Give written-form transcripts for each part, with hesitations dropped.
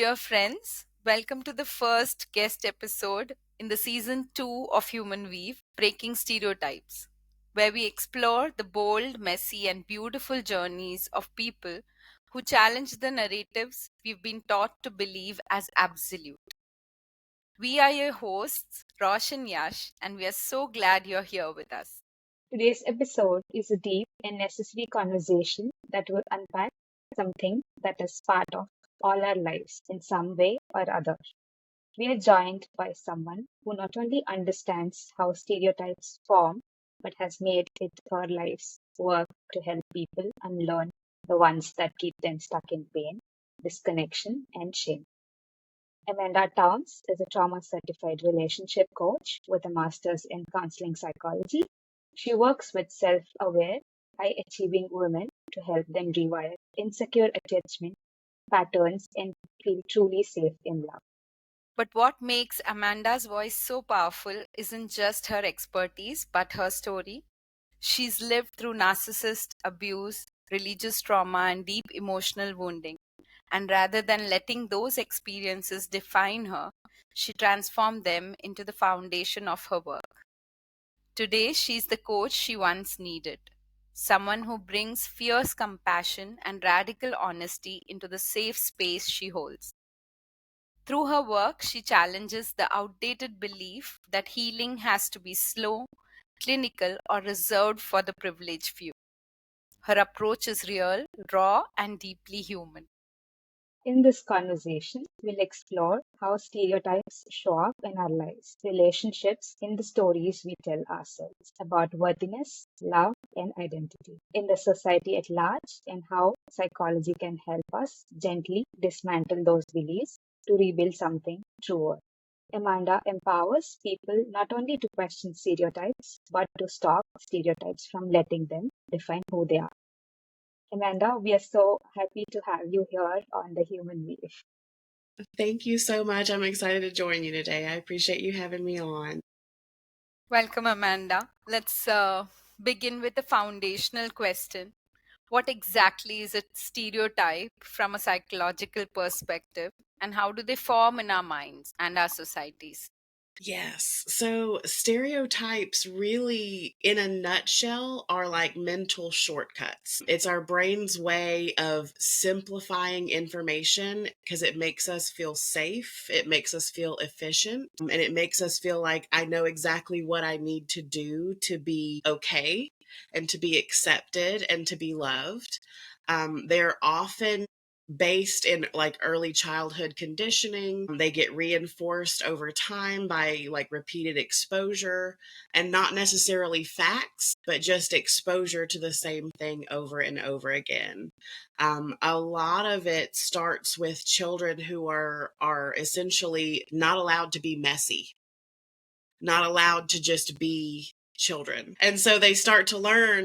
Dear friends, welcome to the first guest episode in the season 2 of Human Weave, Breaking Stereotypes, where we explore the bold, messy, and beautiful journeys of people who challenge the narratives we've been taught to believe as absolute. We are your hosts, Rosh and Yash, and we are so glad you're here with us. Today's episode is a deep and necessary conversation that will unpack something that is part of all our lives in some way or other. We are joined by someone who not only understands how stereotypes form, but has made it her life's work to help people unlearn the ones that keep them stuck in pain, disconnection, and shame. Amanda Towns is a trauma certified relationship coach with a master's in counseling psychology. She works with self aware, high achieving women to help them rewire insecure attachment patterns and feel truly safe in love. But what makes Amanda's voice so powerful isn't just her expertise, but her story. She's lived through narcissist abuse, religious trauma, and deep emotional wounding. And rather than letting those experiences define her, she transformed them into the foundation of her work. Today, she's the coach she once needed. Someone who brings fierce compassion and radical honesty into the safe space she holds. Through her work, she challenges the outdated belief that healing has to be slow, clinical, or reserved for the privileged few. Her approach is real, raw, and deeply human. In this conversation, we'll explore how stereotypes show up in our lives, relationships, in the stories we tell ourselves about worthiness, love, and identity, in the society at large, and how psychology can help us gently dismantle those beliefs to rebuild something truer. Amanda empowers people not only to question stereotypes, but to stop stereotypes from letting them define who they are. Amanda, we are so happy to have you here on the Human Weave. Thank you so much. I'm excited to join you today. I appreciate you having me on. Welcome, Amanda. Let's begin with a foundational question. What exactly is a stereotype from a psychological perspective, and how do they form in our minds and our societies? Yes. So stereotypes really, in a nutshell, are like mental shortcuts. It's our brain's way of simplifying information because it makes us feel safe. It makes us feel efficient. And it makes us feel like I know exactly what I need to do to be okay and to be accepted and to be loved. They're often based in like early childhood conditioning. They get reinforced over time by like repeated exposure, and not necessarily facts, but just exposure to the same thing over and over again. A lot of it starts with children who are essentially not allowed to be messy, not allowed to just be children. And so they start to learn,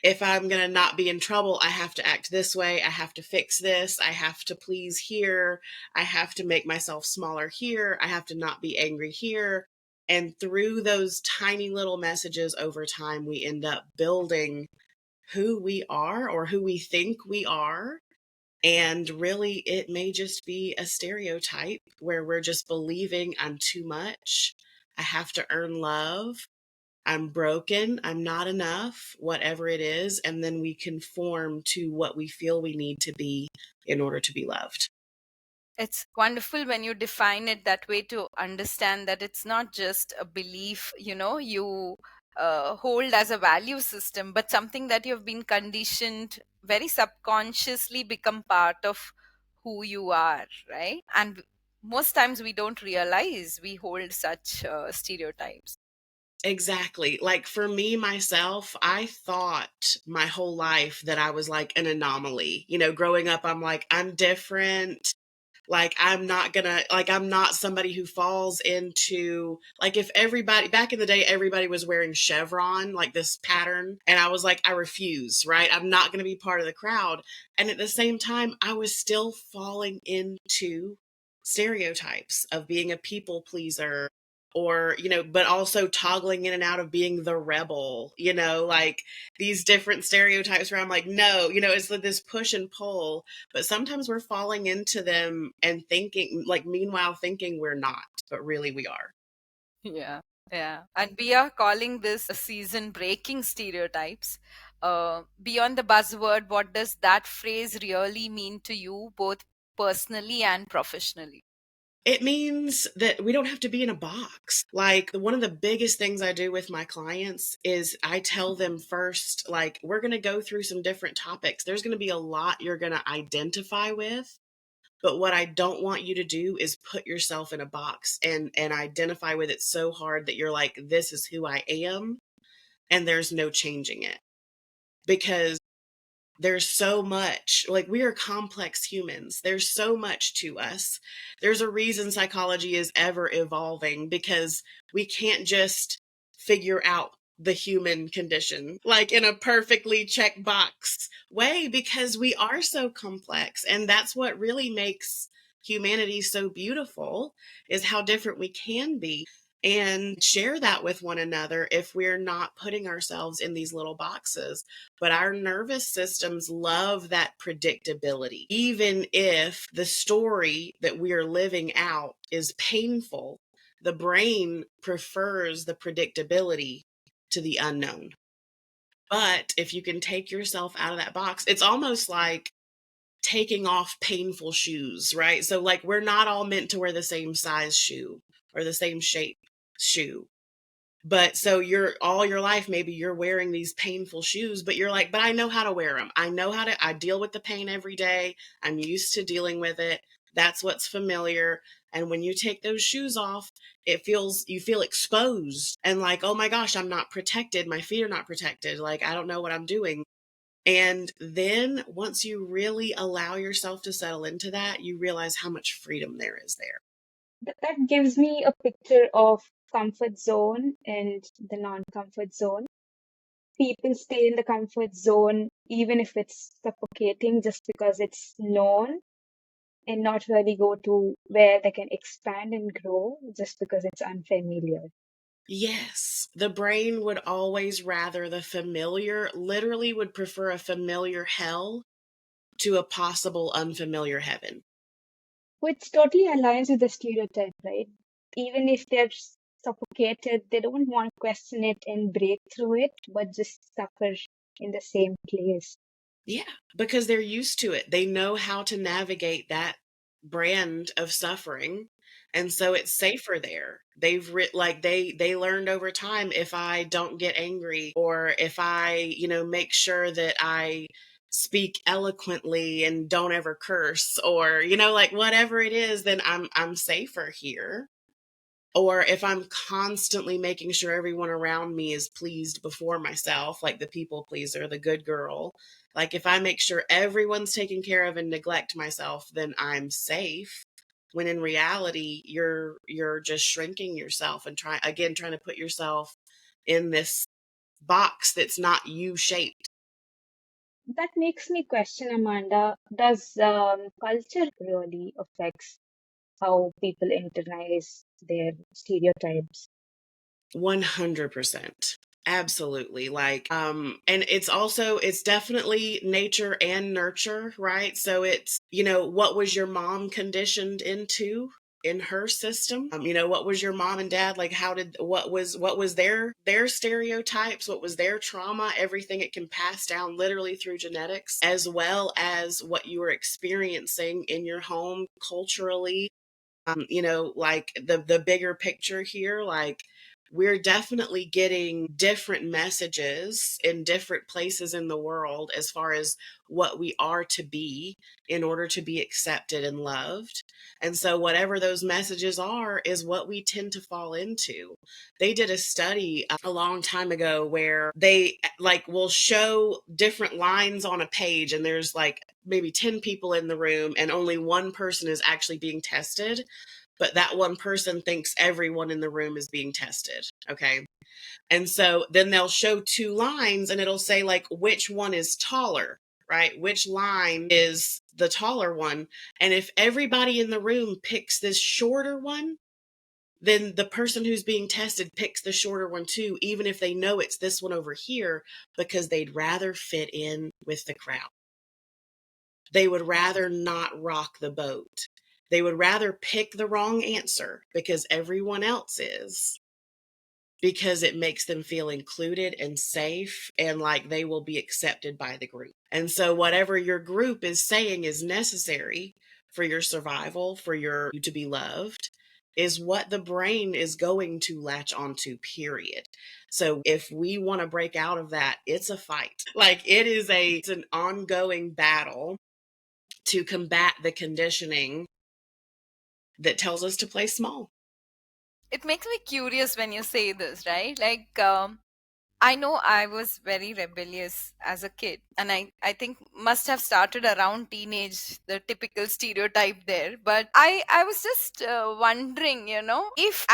if I'm going to not be in trouble, I have to act this way. I have to fix this. I have to please here. I have to make myself smaller here. I have to not be angry here. And through those tiny little messages over time, we end up building who we are or who we think we are. And really, it may just be a stereotype where we're just believing I'm too much. I have to earn love. I'm broken, I'm not enough, whatever it is, and then we conform to what we feel we need to be in order to be loved. It's wonderful when you define it that way to understand that it's not just a belief, you hold as a value system, but something that you've been conditioned very subconsciously become part of who you are, right? And most times we don't realize we hold such stereotypes. Exactly. Like for me, myself, I thought my whole life that I was like an anomaly. You know, growing up, I'm like, I'm different. Like I'm not somebody who falls into, like, if everybody back in the day, everybody was wearing chevron, like this pattern. And I was like, I refuse, right? I'm not going to be part of the crowd. And at the same time, I was still falling into stereotypes of being a people pleaser, or, but also toggling in and out of being the rebel, like these different stereotypes where I'm like, no, it's like this push and pull, but sometimes we're falling into them and thinking, like, meanwhile thinking we're not, but really we are. Yeah, yeah. And we are calling this a season breaking stereotypes. Beyond the buzzword, what does that phrase really mean to you, both personally and professionally? It means that we don't have to be in a box. Like, one of the biggest things I do with my clients is I tell them first, like, we're going to go through some different topics. There's going to be a lot you're going to identify with. But what I don't want you to do is put yourself in a box and identify with it so hard that you're like, this is who I am, and there's no changing it. Because there's so much, like, we are complex humans. There's so much to us. There's a reason psychology is ever evolving, because we can't just figure out the human condition like in a perfectly checkbox way, because we are so complex. And that's what really makes humanity so beautiful, is how different we can be, and share that with one another if we're not putting ourselves in these little boxes. But our nervous systems love that predictability. Even if the story that we are living out is painful, the brain prefers the predictability to the unknown. But if you can take yourself out of that box, it's almost like taking off painful shoes, right? So, like, we're not all meant to wear the same size shoe or the same shape shoe. But so you're all your life, maybe you're wearing these painful shoes, but you're like, but I know how to wear them. I deal with the pain every day. I'm used to dealing with it. That's what's familiar. And when you take those shoes off, you feel exposed and like, oh my gosh, I'm not protected. My feet are not protected. Like, I don't know what I'm doing. And then once you really allow yourself to settle into that, you realize how much freedom there is there. That gives me a picture of comfort zone and the non-comfort zone. People stay in the comfort zone even if it's suffocating just because it's known, and not really go to where they can expand and grow just because it's unfamiliar. Yes, the brain would always rather the familiar, literally would prefer a familiar hell to a possible unfamiliar heaven. Which totally aligns with the stereotype, right? Even if they're suffocated, they don't want to question it and break through it, but just suffer in the same place. Yeah, because they're used to it. They know how to navigate that brand of suffering. And so it's safer there. They learned over time, if I don't get angry, or if I, make sure that I speak eloquently and don't ever curse, or, like, whatever it is, then I'm safer here. Or if I'm constantly making sure everyone around me is pleased before myself, like the people pleaser, the good girl, like if I make sure everyone's taken care of and neglect myself, then I'm safe. When in reality, you're just shrinking yourself and trying to put yourself in this box that's not you shaped. That makes me question, Amanda, does culture really affects how people internalize their stereotypes? 100%. Absolutely. And it's definitely nature and nurture, right? So it's, what was your mom conditioned into in her system? What was your mom and dad like? What was their stereotypes? What was their trauma? Everything. It can pass down literally through genetics, as well as what you were experiencing in your home culturally. Like the bigger picture here, like, we're definitely getting different messages in different places in the world as far as what we are to be in order to be accepted and loved. And so whatever those messages are is what we tend to fall into. They did a study a long time ago where they like will show different lines on a page, and there's like maybe 10 people in the room and only one person is actually being tested, but that one person thinks everyone in the room is being tested. Okay. And so then they'll show two lines and it'll say, like, which one is taller, right? Which line is the taller one? And if everybody in the room picks this shorter one, then the person who's being tested picks the shorter one too, even if they know it's this one over here, because they'd rather fit in with the crowd. They would rather not rock the boat. They would rather pick the wrong answer because everyone else is, because it makes them feel included and safe and like they will be accepted by the group. And so whatever your group is saying is necessary for your survival, for you to be loved, is what the brain is going to latch onto, period. So if we want to break out of that, it's a fight. Like it's an ongoing battle to combat the conditioning that tells us to play small. It makes me curious when you say this, right? Like, I know I was very rebellious as a kid, and I think must have started around teenage, the typical stereotype there. But I was just wondering, if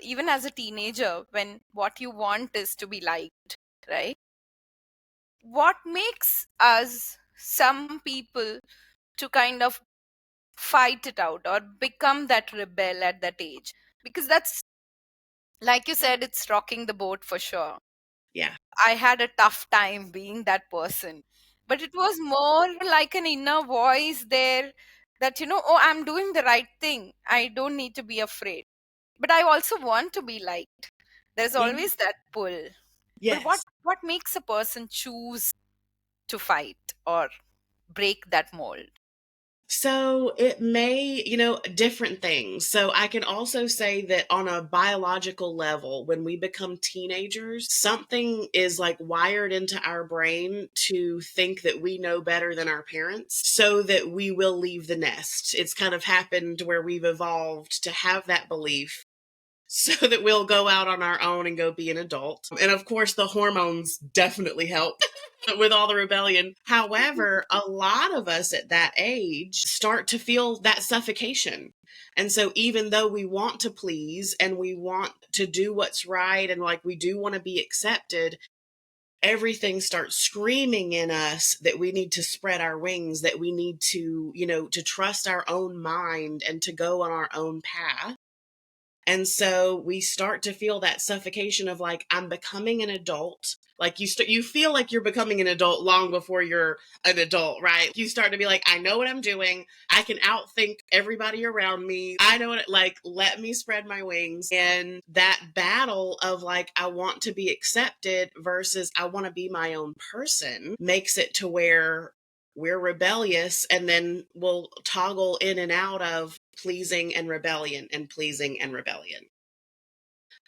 even as a teenager, when what you want is to be liked, right? What makes us, some people, to kind of fight it out or become that rebel at that age? Because that's, like you said, it's rocking the boat for sure. Yeah. I had a tough time being that person. But it was more like an inner voice there that, oh, I'm doing the right thing. I don't need to be afraid. But I also want to be liked. There's Mhm. always that pull. But what Yes. what makes a person choose to fight or break that mold? So it may, different things. So I can also say that on a biological level, when we become teenagers, something is like wired into our brain to think that we know better than our parents so that we will leave the nest. It's kind of happened where we've evolved to have that belief so that we'll go out on our own and go be an adult. And of course, the hormones definitely help with all the rebellion. However, a lot of us at that age start to feel that suffocation. And so, even though we want to please and we want to do what's right and like we do want to be accepted, everything starts screaming in us that we need to spread our wings, that we need to, to trust our own mind and to go on our own path. And so we start to feel that suffocation of like, I'm becoming an adult. Like you feel like you're becoming an adult long before you're an adult, right? You start to be like, I know what I'm doing. I can outthink everybody around me. I know what like, let me spread my wings. And that battle of like, I want to be accepted versus I want to be my own person makes it to where we're rebellious and then we'll toggle in and out of pleasing and rebellion and pleasing and rebellion,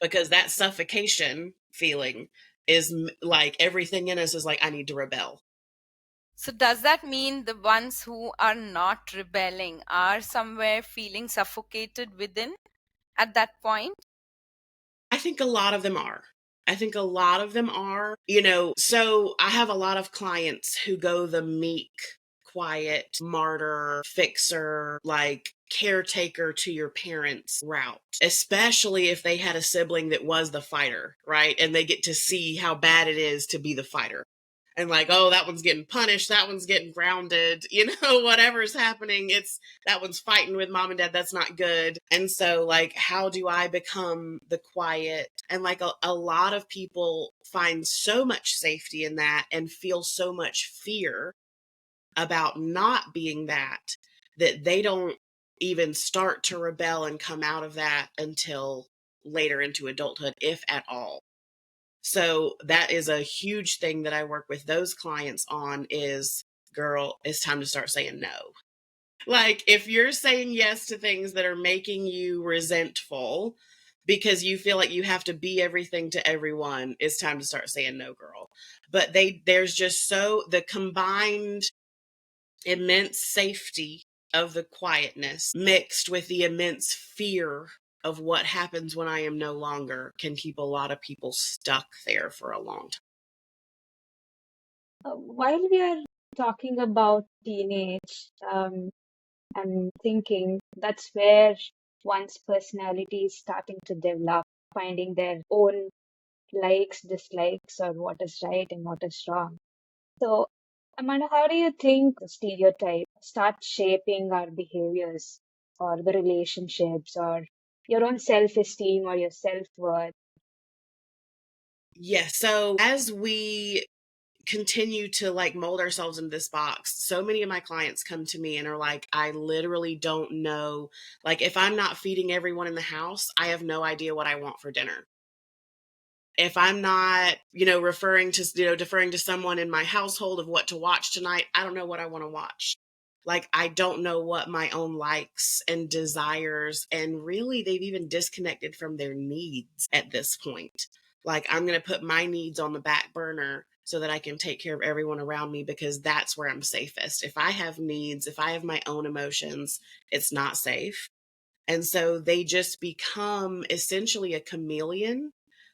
because that suffocation feeling is like everything in us is like, I need to rebel. So does that mean the ones who are not rebelling are somewhere feeling suffocated within at that point? I think a lot of them are. I think a lot of them are, so I have a lot of clients who go the meek, quiet, martyr, fixer, like caretaker to your parents route, especially if they had a sibling that was the fighter, right? And they get to see how bad it is to be the fighter. And like, oh, that one's getting punished, that one's getting grounded, whatever's happening, it's that one's fighting with mom and dad, that's not good. And so like, how do I become the quiet? And like a lot of people find so much safety in that and feel so much fear about not being that they don't even start to rebel and come out of that until later into adulthood, if at all. So that is a huge thing that I work with those clients on is, girl, it's time to start saying no. Like if you're saying yes to things that are making you resentful because you feel like you have to be everything to everyone, it's time to start saying no, girl. But there's just the combined immense safety of the quietness mixed with the immense fear of what happens when I am no longer can keep a lot of people stuck there for a long time. While we are talking about teenage, I'm thinking that's where one's personality is starting to develop, finding their own likes, dislikes, or what is right and what is wrong. So, Amanda, how do you think the stereotype start shaping our behaviors or the relationships or your own self-esteem or your self-worth? Yes. So as we continue to like mold ourselves in this box, so many of my clients come to me and are like, I literally don't know. Like, if I'm not feeding everyone in the house, I have no idea what I want for dinner. If I'm not, deferring to someone in my household of what to watch tonight, I don't know what I want to watch. Like, I don't know what my own likes and desires, and really, they've even disconnected from their needs at this point. Like, I'm going to put my needs on the back burner so that I can take care of everyone around me, because that's where I'm safest. If I have needs, if I have my own emotions, it's not safe. And so they just become essentially a chameleon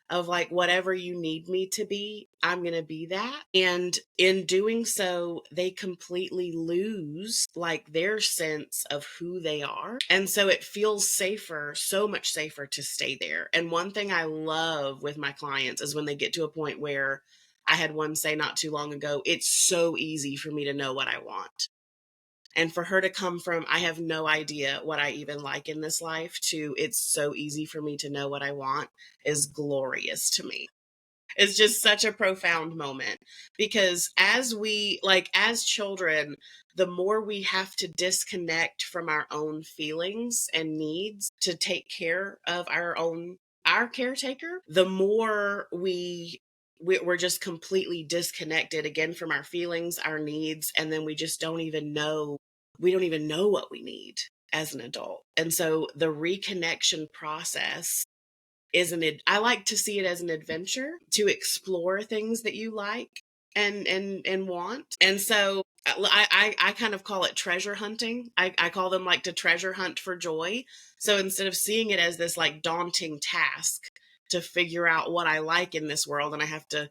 of like, whatever you need me to be, I'm going to be that. And in doing so, they completely lose like their sense of who they are. And so it feels safer, so much safer to stay there. And one thing I love with my clients is when they get to a point where I had one say not too long ago, it's so easy for me to know what I want. And for her to come from, I have no idea what I even like in this life, to it's so easy for me to know what I want, is glorious to me. It's just such a profound moment, because as children, the more we have to disconnect from our own feelings and needs to take care of our caretaker, the more we're just completely disconnected again from our feelings, our needs, and then we don't even know what we need as an adult. And so the reconnection process I like to see it as an adventure to explore things that you like and want. And so I kind of call it treasure hunting. I call them like to treasure hunt for joy. So instead of seeing it as this like daunting task to figure out what I like in this world, and I have to,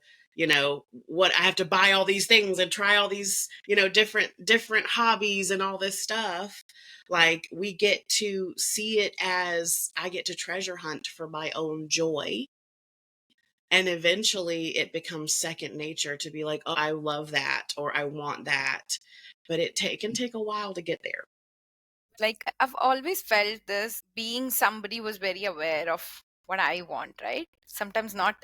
what I have to buy all these things and try all these, different hobbies and all this stuff. Like, we get to see it as I get to treasure hunt for my own joy. And eventually it becomes second nature to be like, oh, I love that, or I want that. But it can take a while to get there. Like, I've always felt this, being somebody who's very aware of what I want, right? Sometimes not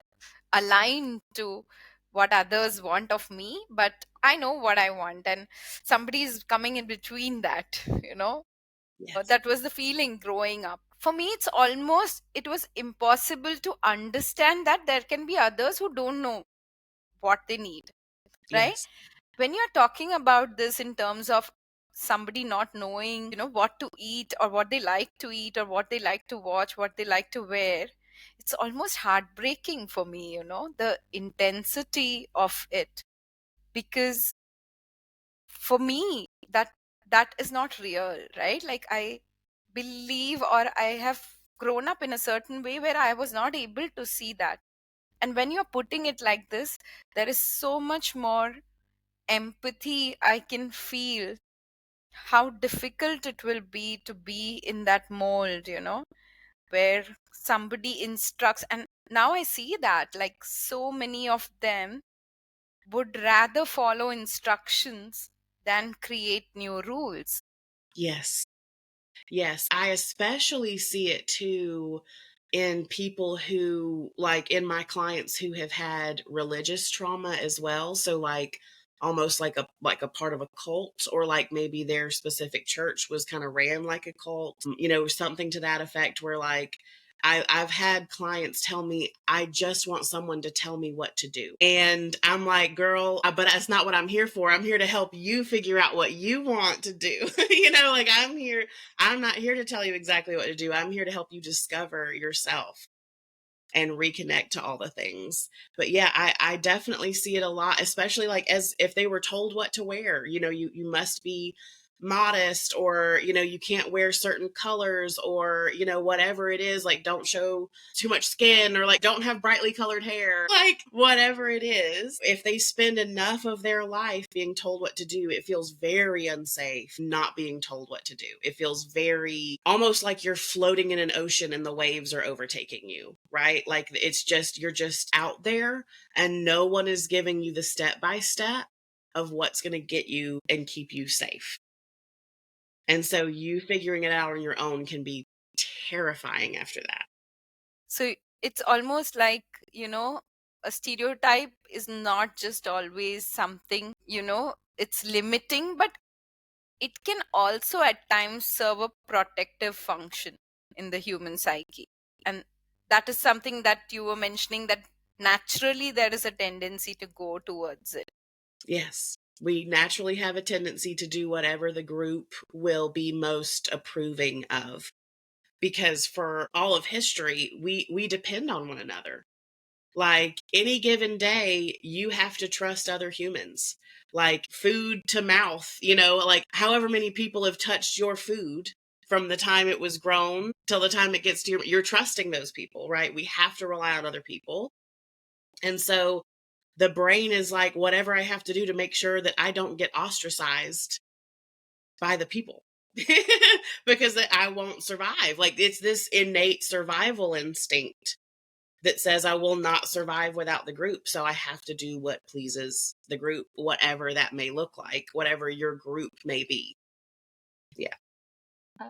aligned to what others want of me, but I know what I want, and somebody is coming in between that, Yes. that was the feeling growing up. For me, it was impossible to understand that there can be others who don't know what they need, right? Yes. When you're talking about this in terms of somebody not knowing, what to eat, or what they like to eat, or what they like to watch, what they like to wear, it's almost heartbreaking for me, the intensity of it. Because for me, that is not real, right? Like, I believe, or I have grown up in a certain way where I was not able to see that. And when you're putting it like this, there is so much more empathy I can feel, how difficult it will be to be in that mold, where somebody instructs. And now I see that, like, so many of them would rather follow instructions than create new rules. Yes. Yes, I especially see it too in people who, like, in my clients who have had religious trauma as well. So like almost like a part of a cult, or like maybe their specific church was kind of ran like a cult, something to that effect, where like I've had clients tell me, I just want someone to tell me what to do. And I'm like, girl, but that's not what I'm here for. I'm here to help you figure out what you want to do. Like, I'm not here to tell you exactly what to do. I'm here to help you discover yourself and reconnect to all the things. But yeah, I definitely see it a lot, especially like as if they were told what to wear. You must be modest, or you can't wear certain colors, or whatever it is, like don't show too much skin, or like don't have brightly colored hair, like whatever it is. If they spend enough of their life being told what to do, it feels very unsafe not being told what to do. It feels very almost like you're floating in an ocean and the waves are overtaking you, right? Like, you're just out there, and no one is giving you the step by step of what's going to get you and keep you safe. And so you figuring it out on your own can be terrifying after that. So it's almost like, a stereotype is not just always something, it's limiting, but it can also at times serve a protective function in the human psyche. And that is something that you were mentioning, that naturally there is a tendency to go towards it. Yes. We naturally have a tendency to do whatever the group will be most approving of. Because for all of history, we depend on one another. Like any given day, you have to trust other humans. Like food to mouth, like however many people have touched your food from the time it was grown till the time it gets to you're trusting those people, right? We have to rely on other people. And so the brain is like, whatever I have to do to make sure that I don't get ostracized by the people because I won't survive. Like it's this innate survival instinct that says I will not survive without the group. So I have to do what pleases the group, whatever that may look like, whatever your group may be. Yeah.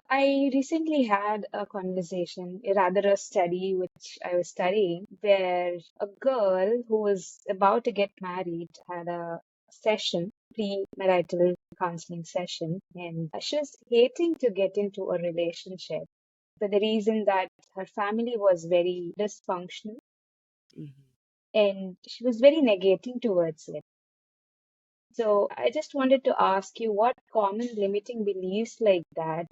I recently had a conversation, rather a study which I was studying, where a girl who was about to get married had a session, premarital counseling session, and she was hating to get into a relationship for the reason that her family was very dysfunctional Mm-hmm. and she was very negating towards it. So I just wanted to ask you what common limiting beliefs like that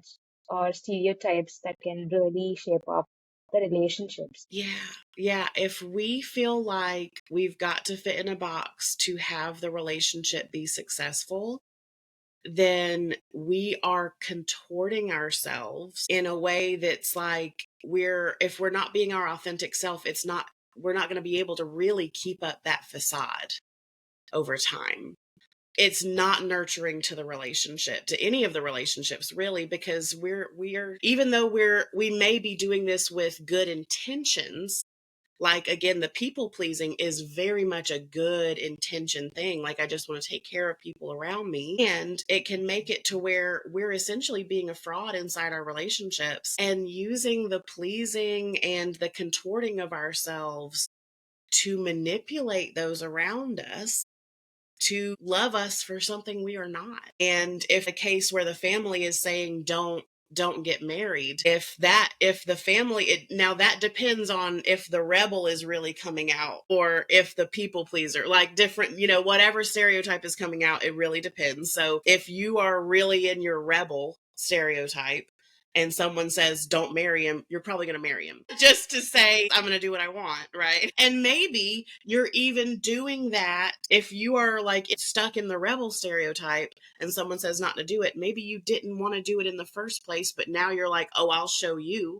or stereotypes that can really shape up the relationships. Yeah. Yeah. If we feel like we've got to fit in a box to have the relationship be successful, then we are contorting ourselves in a way that's like if we're not being our authentic self, we're not going to be able to really keep up that facade over time. It's not nurturing to the relationship, to any of the relationships really, because we're even though we may be doing this with good intentions. Like again, the people pleasing is very much a good intention thing. Like I just want to take care of people around me, and it can make it to where we're essentially being a fraud inside our relationships and using the pleasing and the contorting of ourselves to manipulate those around us to love us for something we are not. And if a case where the family is saying don't get married, if the family now that depends on if the rebel is really coming out or if the people pleaser, like different, whatever stereotype is coming out, it really depends. So if you are really in your rebel stereotype and someone says don't marry him, you're probably going to marry him just to say I'm going to do what I want, right? And maybe you're even doing that if you are like stuck in the rebel stereotype and someone says not to do it. Maybe you didn't want to do it in the first place, but now you're like, oh, I'll show you,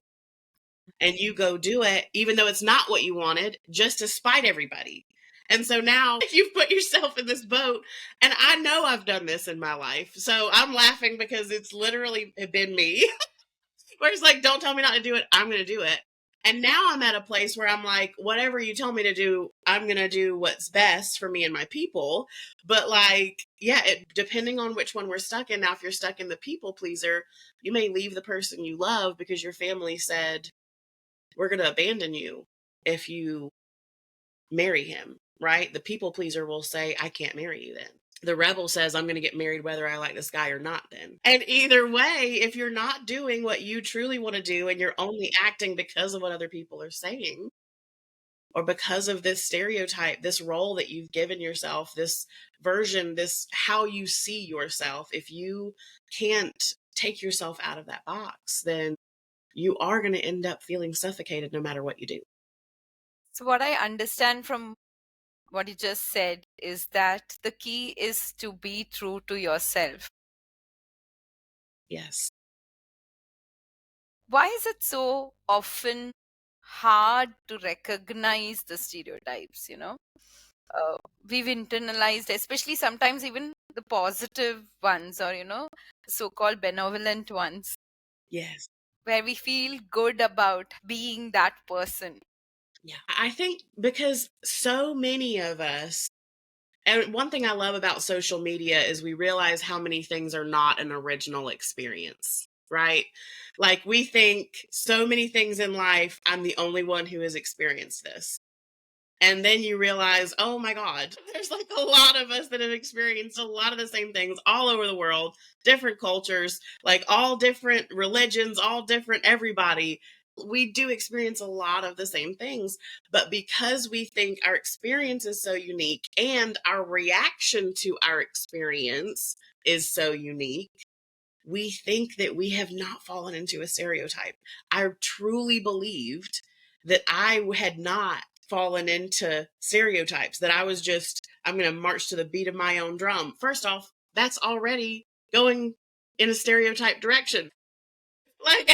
and you go do it even though it's not what you wanted, just to spite everybody. And so now you've put yourself in this boat. And I know I've done this in my life, so I'm laughing because it's literally been me. Where it's like, don't tell me not to do it, I'm going to do it. And now I'm at a place where I'm like, whatever you tell me to do, I'm going to do what's best for me and my people. But like, yeah, depending on which one we're stuck in. Now, if you're stuck in the people pleaser, you may leave the person you love because your family said, we're going to abandon you if you marry him, right? The people pleaser will say, I can't marry you then. The rebel says, I'm going to get married whether I like this guy or not then. And either way, if you're not doing what you truly want to do and you're only acting because of what other people are saying or because of this stereotype, this role that you've given yourself, this version, this how you see yourself, if you can't take yourself out of that box, then you are going to end up feeling suffocated no matter what you do. So, what I understand from what you just said is that the key is to be true to yourself. Yes. Why is it so often hard to recognize the stereotypes? We've internalized, especially sometimes even the positive ones, or so-called benevolent ones, Yes. where we feel good about being that person. Yeah. I think because so many of us, and one thing I love about social media is we realize how many things are not an original experience. right? Like we think so many things in life, I'm the only one who has experienced this. And then you realize, oh my God, there's like a lot of us that have experienced a lot of the same things all over the world, different cultures, like all different religions, all different everybody. We do experience a lot of the same things, but because we think our experience is so unique and our reaction to our experience is so unique, we think that we have not fallen into a stereotype. I truly believed that I had not fallen into stereotypes, that I was just, I'm going to march to the beat of my own drum. First off, that's already going in a stereotype direction. Like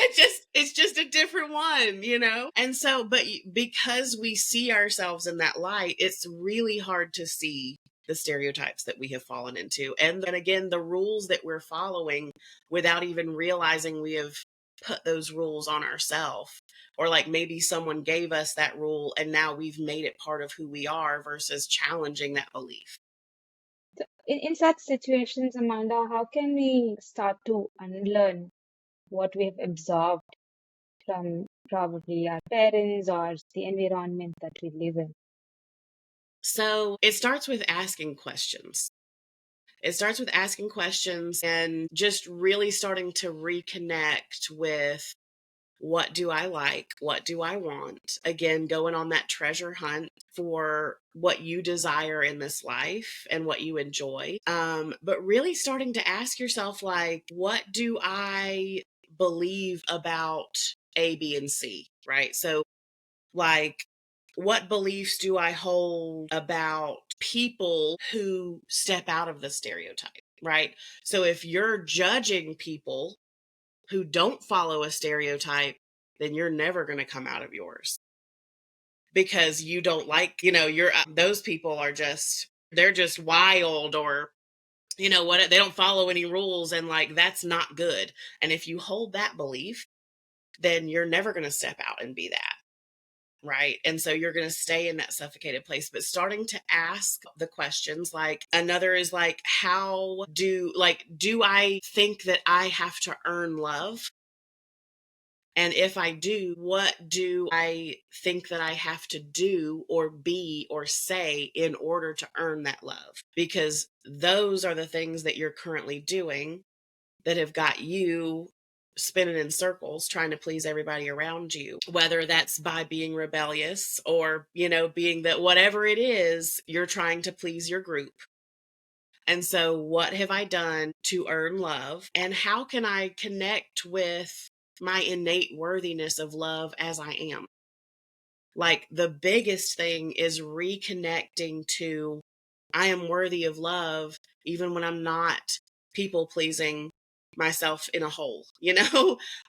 it's just a different one, you know? And so, but because we see ourselves in that light, it's really hard to see the stereotypes that we have fallen into. And then again, the rules that we're following without even realizing we have put those rules on ourselves. Or like maybe someone gave us that rule and now we've made it part of who we are versus challenging that belief. In such situations, Amanda, how can we start to unlearn what we've absorbed from probably our parents or the environment that we live in? So it starts with asking questions. It starts with asking questions and just really starting to reconnect with what do I like? What do I want? Again, going on that treasure hunt for what you desire in this life and what you enjoy. But really starting to ask yourself, like, what do I believe about A, B, and C? Right. So, like, what beliefs do I hold about people who step out of the stereotype? Right. So if you're judging people who don't follow a stereotype, then you're never going to come out of yours because you don't like, you're those people are just they're just wild, or what, they don't follow any rules, and like that's not good. And if you hold that belief, then you're never going to step out and be that. Right. And so you're going to stay in that suffocated place, but starting to ask the questions, like another is like, do I think that I have to earn love? And if I do, what do I think that I have to do or be or say in order to earn that love? Because those are the things that you're currently doing that have got you spinning in circles trying to please everybody around you, whether that's by being rebellious or, being that whatever it is, you're trying to please your group. And so, what have I done to earn love? And how can I connect with my innate worthiness of love as I am? Like, the biggest thing is reconnecting to I am worthy of love, even when I'm not people pleasing myself in a hole,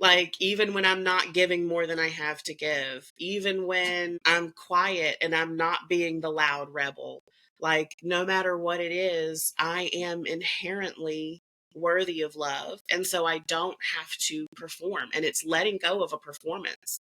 like even when I'm not giving more than I have to give, even when I'm quiet and I'm not being the loud rebel. Like, no matter what it is, I am inherently worthy of love. And so I don't have to perform. And it's letting go of a performance,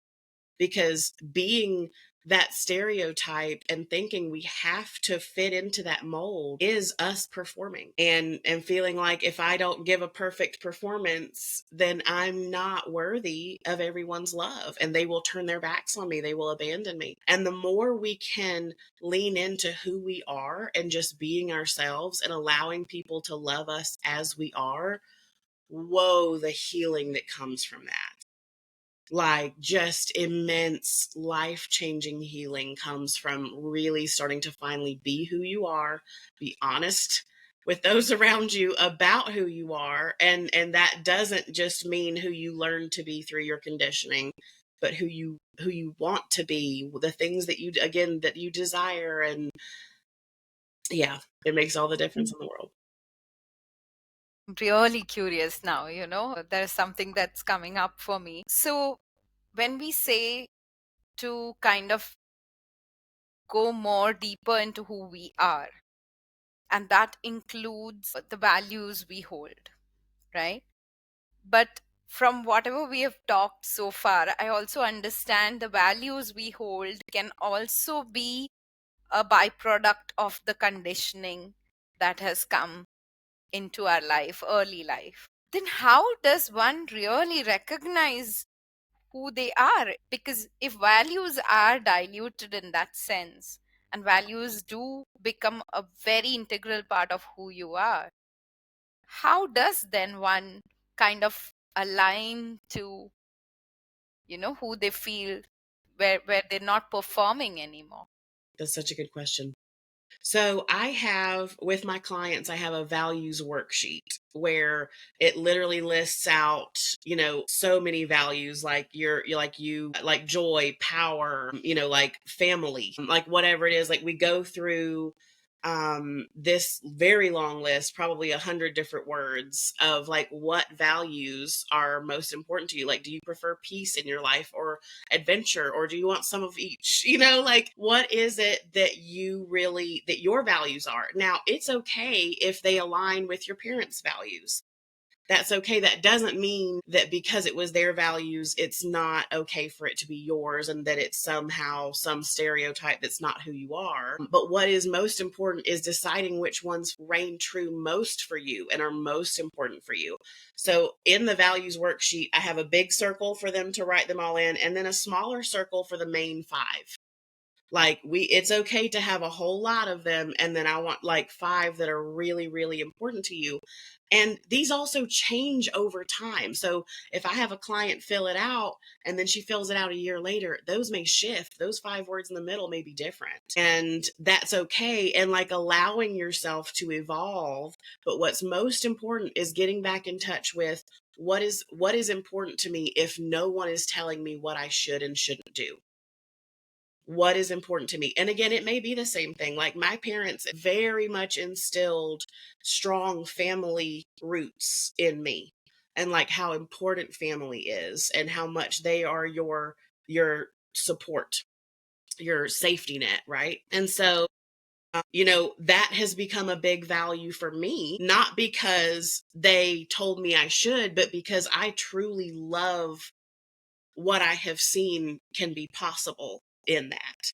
because being that stereotype and thinking we have to fit into that mold is us performing and feeling like if I don't give a perfect performance, then I'm not worthy of everyone's love and they will turn their backs on me, they will abandon me. And the more we can lean into who we are and just being ourselves and allowing people to love us as we are, whoa, the healing that comes from that. Like, just immense life-changing healing comes from really starting to finally be who you are, be honest with those around you about who you are, and that doesn't just mean who you learn to be through your conditioning, but who you want to be, the things that you desire. And yeah, it makes all the difference in the world. Really curious now, there's something that's coming up for me. So when we say to kind of go more deeper into who we are, and that includes the values we hold, right? But from whatever we have talked so far, I also understand the values we hold can also be a byproduct of the conditioning that has come into our life, early life. then how does one really recognize who they are? Because if values are diluted in that sense, and values do become a very integral part of who you are, how does then one kind of align to, who they feel, where they're not performing anymore? That's such a good question. So I have, with my clients, I have a values worksheet where it literally lists out, so many values, like like joy, power, like family, like whatever it is. Like we go through this very long list, probably 100 different words of like what values are most important to you. Like, do you prefer peace in your life or adventure, or do you want some of each? Like what is it that that your values are? Now, it's okay if they align with your parents' values. That's okay. That doesn't mean that because it was their values, it's not okay for it to be yours, and that it's somehow some stereotype that's not who you are. But what is most important is deciding which ones reign true most for you and are most important for you. So in the values worksheet, I have a big circle for them to write them all in, and then a smaller circle for the main 5. Like it's okay to have a whole lot of them, and then I want like 5 that are really, really important to you. And these also change over time. So if I have a client fill it out and then she fills it out a year later, those may shift. Those 5 words in the middle may be different. And that's okay. And like allowing yourself to evolve. But what's most important is getting back in touch with what is important to me if no one is telling me what I should and shouldn't do. What is important to me? And again, it may be the same thing. Like my parents very much instilled strong family roots in me, and like how important family is and how much they are your support, your safety net, right? And so that has become a big value for me, not because they told me I should, but because I truly love what I have seen can be possible in that.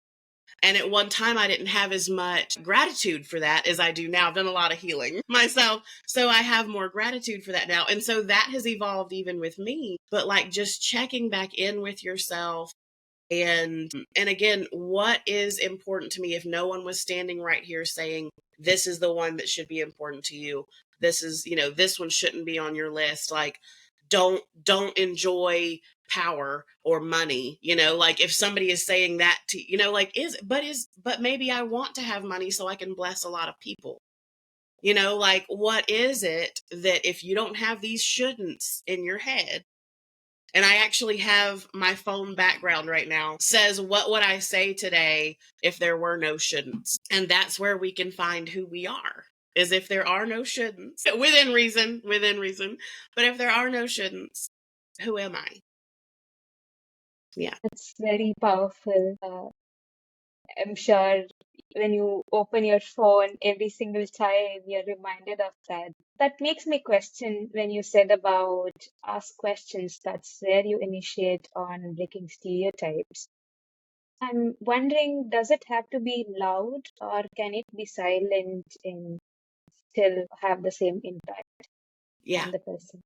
And at one time, I didn't have as much gratitude for that as I do now. I've done a lot of healing myself, so I have more gratitude for that now. And so that has evolved even with me. But like just checking back in with yourself, and again, what is important to me? If no one was standing right here saying, this is the one that should be important to you, this is, this one shouldn't be on your list. Like, don't enjoy power or money, like if somebody is saying that to, like but maybe I want to have money so I can bless a lot of people. Like what is it that if you don't have these shouldn'ts in your head? And I actually have my phone background right now says, what would I say today if there were no shouldn'ts? And that's where we can find who we are, is if there are no shouldn'ts, within reason. But if there are no shouldn'ts, who am I? Yeah. It's very powerful. I'm sure when you open your phone every single time, you're reminded of that. That makes me question when you said about ask questions, that's where you initiate on breaking stereotypes. I'm wondering, does it have to be loud or can it be silent and still have the same impact Yeah. on the person?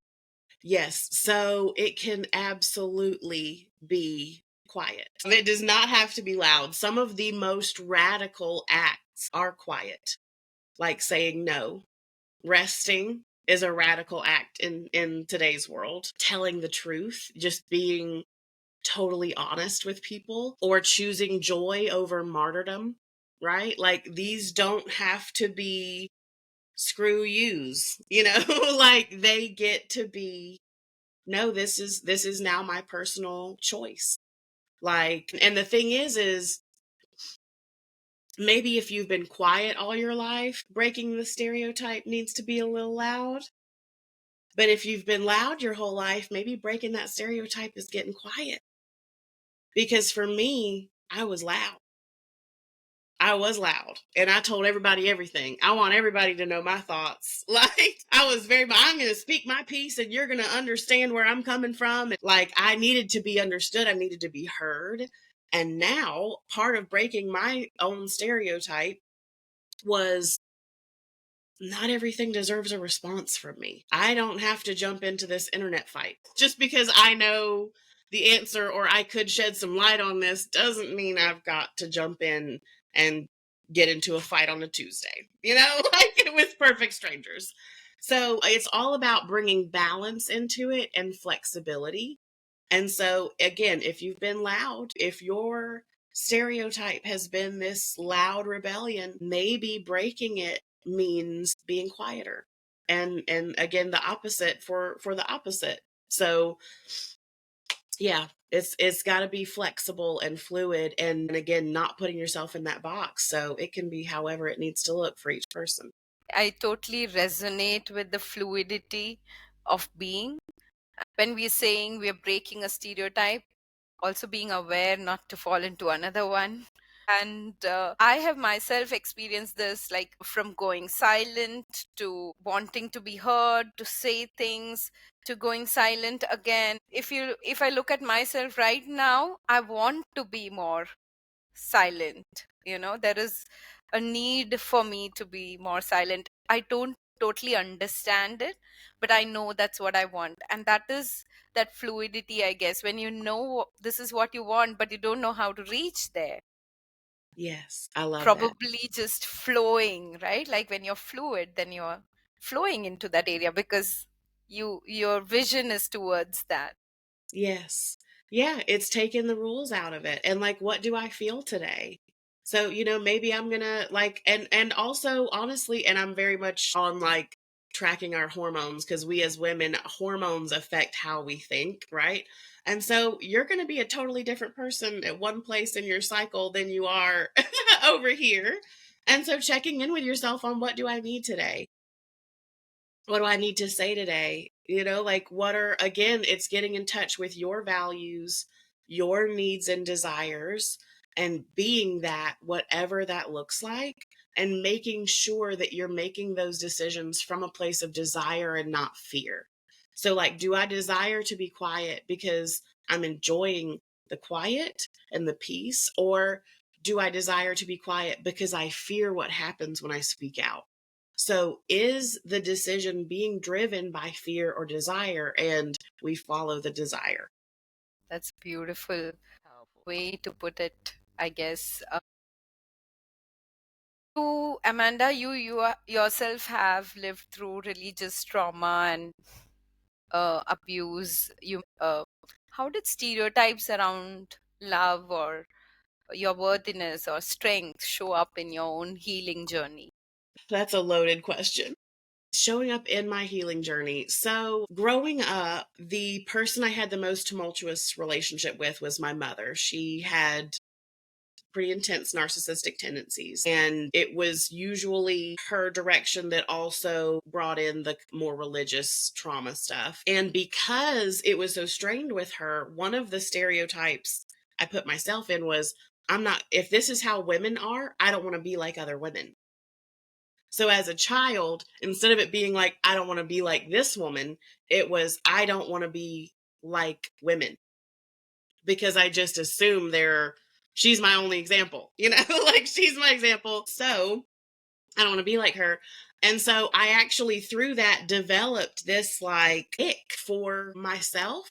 Yes. So it can absolutely be quiet. It does not have to be loud. Some of the most radical acts are quiet, like saying no. Resting is a radical act in today's world. Telling the truth, just being totally honest with people, or choosing joy over martyrdom, right? Like these don't have to be screw yous, like they get to be, no, this is now my personal choice. Like, and the thing is maybe if you've been quiet all your life, breaking the stereotype needs to be a little loud. But if you've been loud your whole life, maybe breaking that stereotype is getting quiet. Because for me, I was loud. And I told everybody everything. I want everybody to know my thoughts. Like I was I'm going to speak my piece and you're going to understand where I'm coming from. Like I needed to be understood. I needed to be heard. And now part of breaking my own stereotype was not everything deserves a response from me. I don't have to jump into this internet fight. Just because I know the answer or I could shed some light on this doesn't mean I've got to jump in and get into a fight on a Tuesday, like with perfect strangers. So it's all about bringing balance into it and flexibility. And so, again, if you've been loud, if your stereotype has been this loud rebellion, maybe breaking it means being quieter. And again, the opposite for the opposite. So yeah, it's got to be flexible and fluid, and again, not putting yourself in that box. So it can be however it needs to look for each person. I totally resonate with the fluidity of being. When we're saying we're breaking a stereotype, also being aware not to fall into another one. And I have myself experienced this, like from going silent to wanting to be heard, to say things, to going silent again. If I look at myself right now, I want to be more silent. There is a need for me to be more silent. I don't totally understand it, but I know that's what I want. And that is that fluidity, I guess, when you know this is what you want, but you don't know how to reach there. Yes, I love that. Probably just flowing, right? Like when you're fluid, then you're flowing into that area because your vision is towards that. Yes. Yeah, it's taking the rules out of it. And like, what do I feel today? So, maybe I'm gonna like, and also honestly, and I'm very much on like tracking our hormones, because we as women, hormones affect how we think, right? And so you're gonna be a totally different person at one place in your cycle than you are over here. And so checking in with yourself on, what do I need today? What do I need to say today? Like, again, it's getting in touch with your values, your needs and desires, and being that, whatever that looks like, and making sure that you're making those decisions from a place of desire and not fear. So, like, do I desire to be quiet because I'm enjoying the quiet and the peace? Or do I desire to be quiet because I fear what happens when I speak out? So, is the decision being driven by fear or desire? And we follow the desire. That's beautiful way to put it, I guess. You, Amanda, yourself have lived through religious trauma and abuse. How did stereotypes around love or your worthiness or strength show up in your own healing journey? That's a loaded question. Showing up in my healing journey. So, growing up, the person I had the most tumultuous relationship with was my mother. She had pretty intense narcissistic tendencies. And it was usually her direction that also brought in the more religious trauma stuff. And because it was so strained with her, one of the stereotypes I put myself in was, if this is how women are, I don't want to be like other women. So as a child, instead of it being like, I don't want to be like this woman, it was, I don't want to be like women, because I just assume she's my only example, like she's my example. So I don't want to be like her. And so I actually, through that, developed this like ick for myself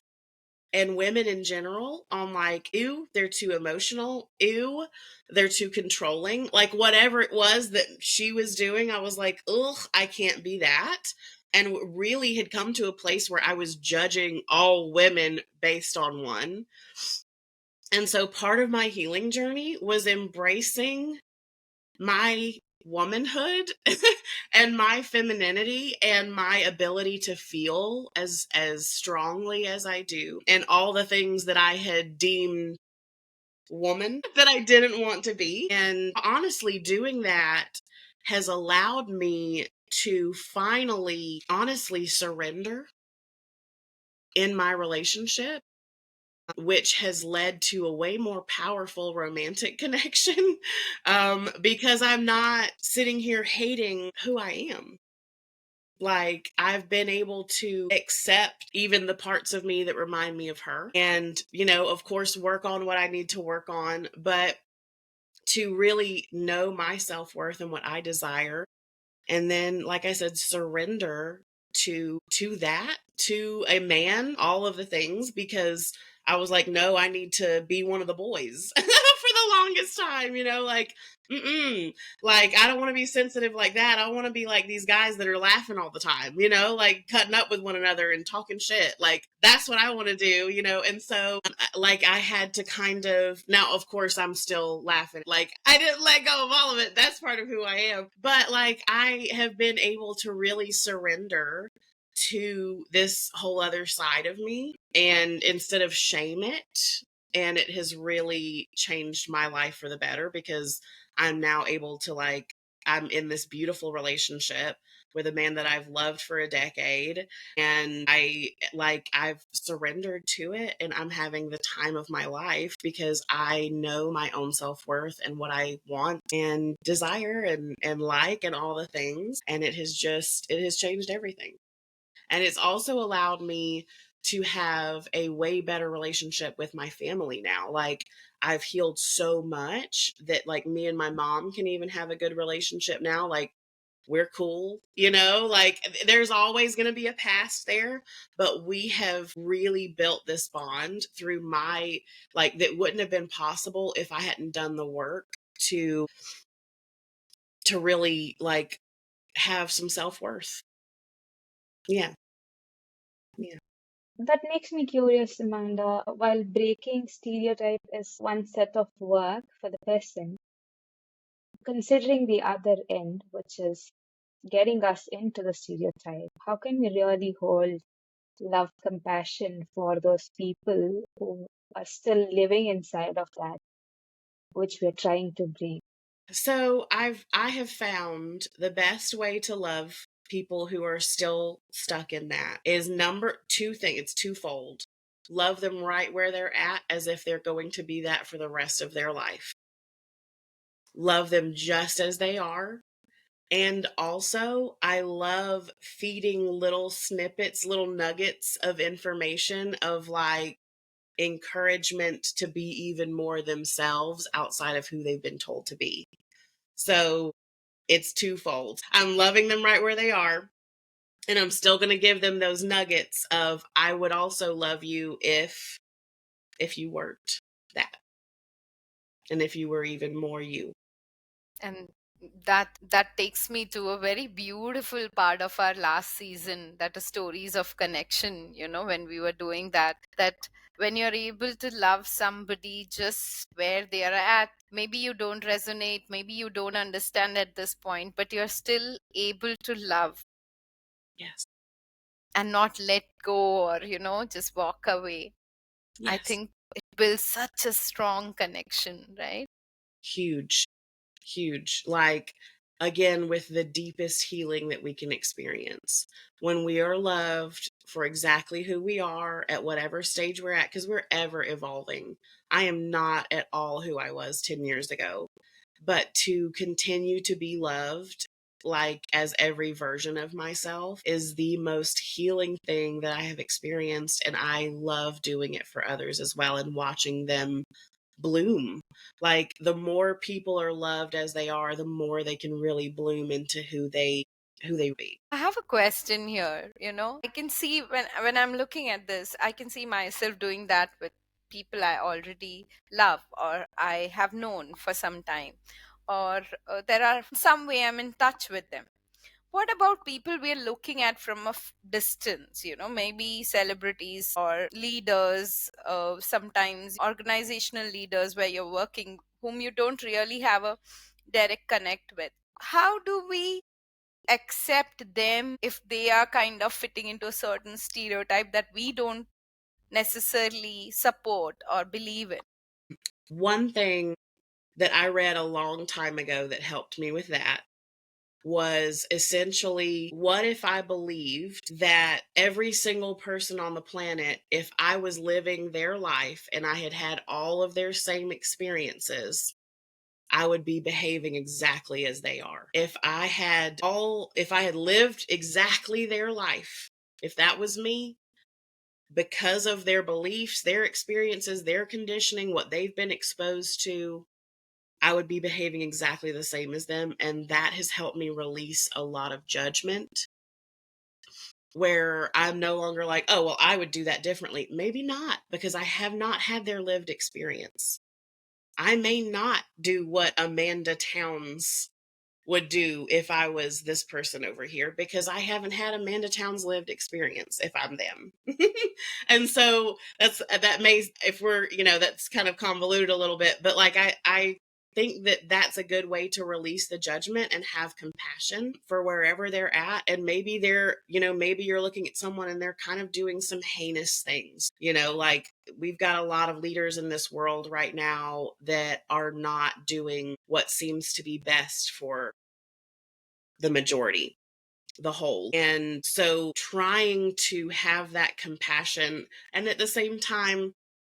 and women in general, on like, ew, they're too emotional. Ew, they're too controlling. Like, whatever it was that she was doing, I was like, ugh, I can't be that. And really had come to a place where I was judging all women based on one. And so part of my healing journey was embracing my womanhood and my femininity and my ability to feel as strongly as I do, and all the things that I had deemed woman that I didn't want to be. And honestly, doing that has allowed me to finally honestly surrender in my relationship, which has led to a way more powerful romantic connection, because I'm not sitting here hating who I am. Like, I've been able to accept even the parts of me that remind me of her, and, of course, work on what I need to work on, but to really know my self-worth and what I desire, And then, like I said, surrender to that, to a man, all of the things, because I was like, no, I need to be one of the boys for the longest time, like, like, I don't want to be sensitive like that. I want to be like these guys that are laughing all the time, like cutting up with one another and talking shit. Like, that's what I want to do, and so, like, I had to kind of, now, of course, I'm still laughing. Like, I didn't let go of all of it. That's part of who I am. But, like, I have been able to really surrender to this whole other side of me, and instead of shame it. And it has really changed my life for the better, because I'm now able to, like, I'm in this beautiful relationship with a man that I've loved for a decade, and I've surrendered to it, and I'm having the time of my life because I know my own self-worth and what I want and desire and like and all the things, and it has changed everything. And it's also allowed me to have a way better relationship with my family now. Like, I've healed so much that, like, me and my mom can even have a good relationship now. Like, we're cool, like, there's always going to be a past there, but we have really built this bond through that wouldn't have been possible if I hadn't done the work to really, like, have some self-worth. Yeah. Yeah. That makes me curious, Amanda. While breaking stereotype is one set of work for the person, considering the other end, which is getting us into the stereotype, how can we really hold love, compassion for those people who are still living inside of that, which we're trying to break? So I have found the best way to love people who are still stuck in that is number two thing. It's twofold. Love them right where they're at, as if they're going to be that for the rest of their life. Love them just as they are. And also, I love feeding little snippets, little nuggets of information of, like, encouragement to be even more themselves outside of who they've been told to be. So it's twofold. I'm loving them right where they are, and I'm still going to give them those nuggets of, I would also love you if you weren't that, and if you were even more you. And that takes me to a very beautiful part of our last season, that is stories of connection. When we were doing that when you're able to love somebody just where they are at, maybe you don't resonate, maybe you don't understand at this point, but you're still able to love Yes. and not let go, or just walk away. I Yes. think it builds such a strong connection, right? Huge. Huge. Like, again, with the deepest healing that we can experience when we are loved for exactly who we are at whatever stage we're at, because we're ever evolving. I am not at all who I was 10 years ago, but to continue to be loved, like, as every version of myself, is the most healing thing that I have experienced. And I love doing it for others as well, and watching them bloom. Like, the more people are loved as they are, the more they can really bloom into who they be. I have a question here. I can see, when I'm looking at this, I can see myself doing that with people I already love or I have known for some time, or there are some way I'm in touch with them. What about people we're looking at from a distance? Maybe celebrities or leaders, sometimes organizational leaders where you're working, whom you don't really have a direct connect with. How do we accept them if they are kind of fitting into a certain stereotype that we don't necessarily support or believe in? One thing that I read a long time ago that helped me with that was essentially, what if I believed that every single person on the planet, if I was living their life and I had had all of their same experiences, I would be behaving exactly as they are. If I had lived exactly their life, if that was me, because of their beliefs, their experiences, their conditioning, what they've been exposed to, I would be behaving exactly the same as them. And that has helped me release a lot of judgment, where I'm no longer like, oh, well, I would do that differently. Maybe not, because I have not had their lived experience. I may not do what Amanda Towns would do if I was this person over here, because I haven't had Amanda Towns' lived experience if I'm them. And so that may, if we're, that's kind of convoluted a little bit, but like I think that that's a good way to release the judgment and have compassion for wherever they're at. And maybe maybe you're looking at someone and they're kind of doing some heinous things, like we've got a lot of leaders in this world right now that are not doing what seems to be best for the majority, the whole. And so trying to have that compassion, and at the same time,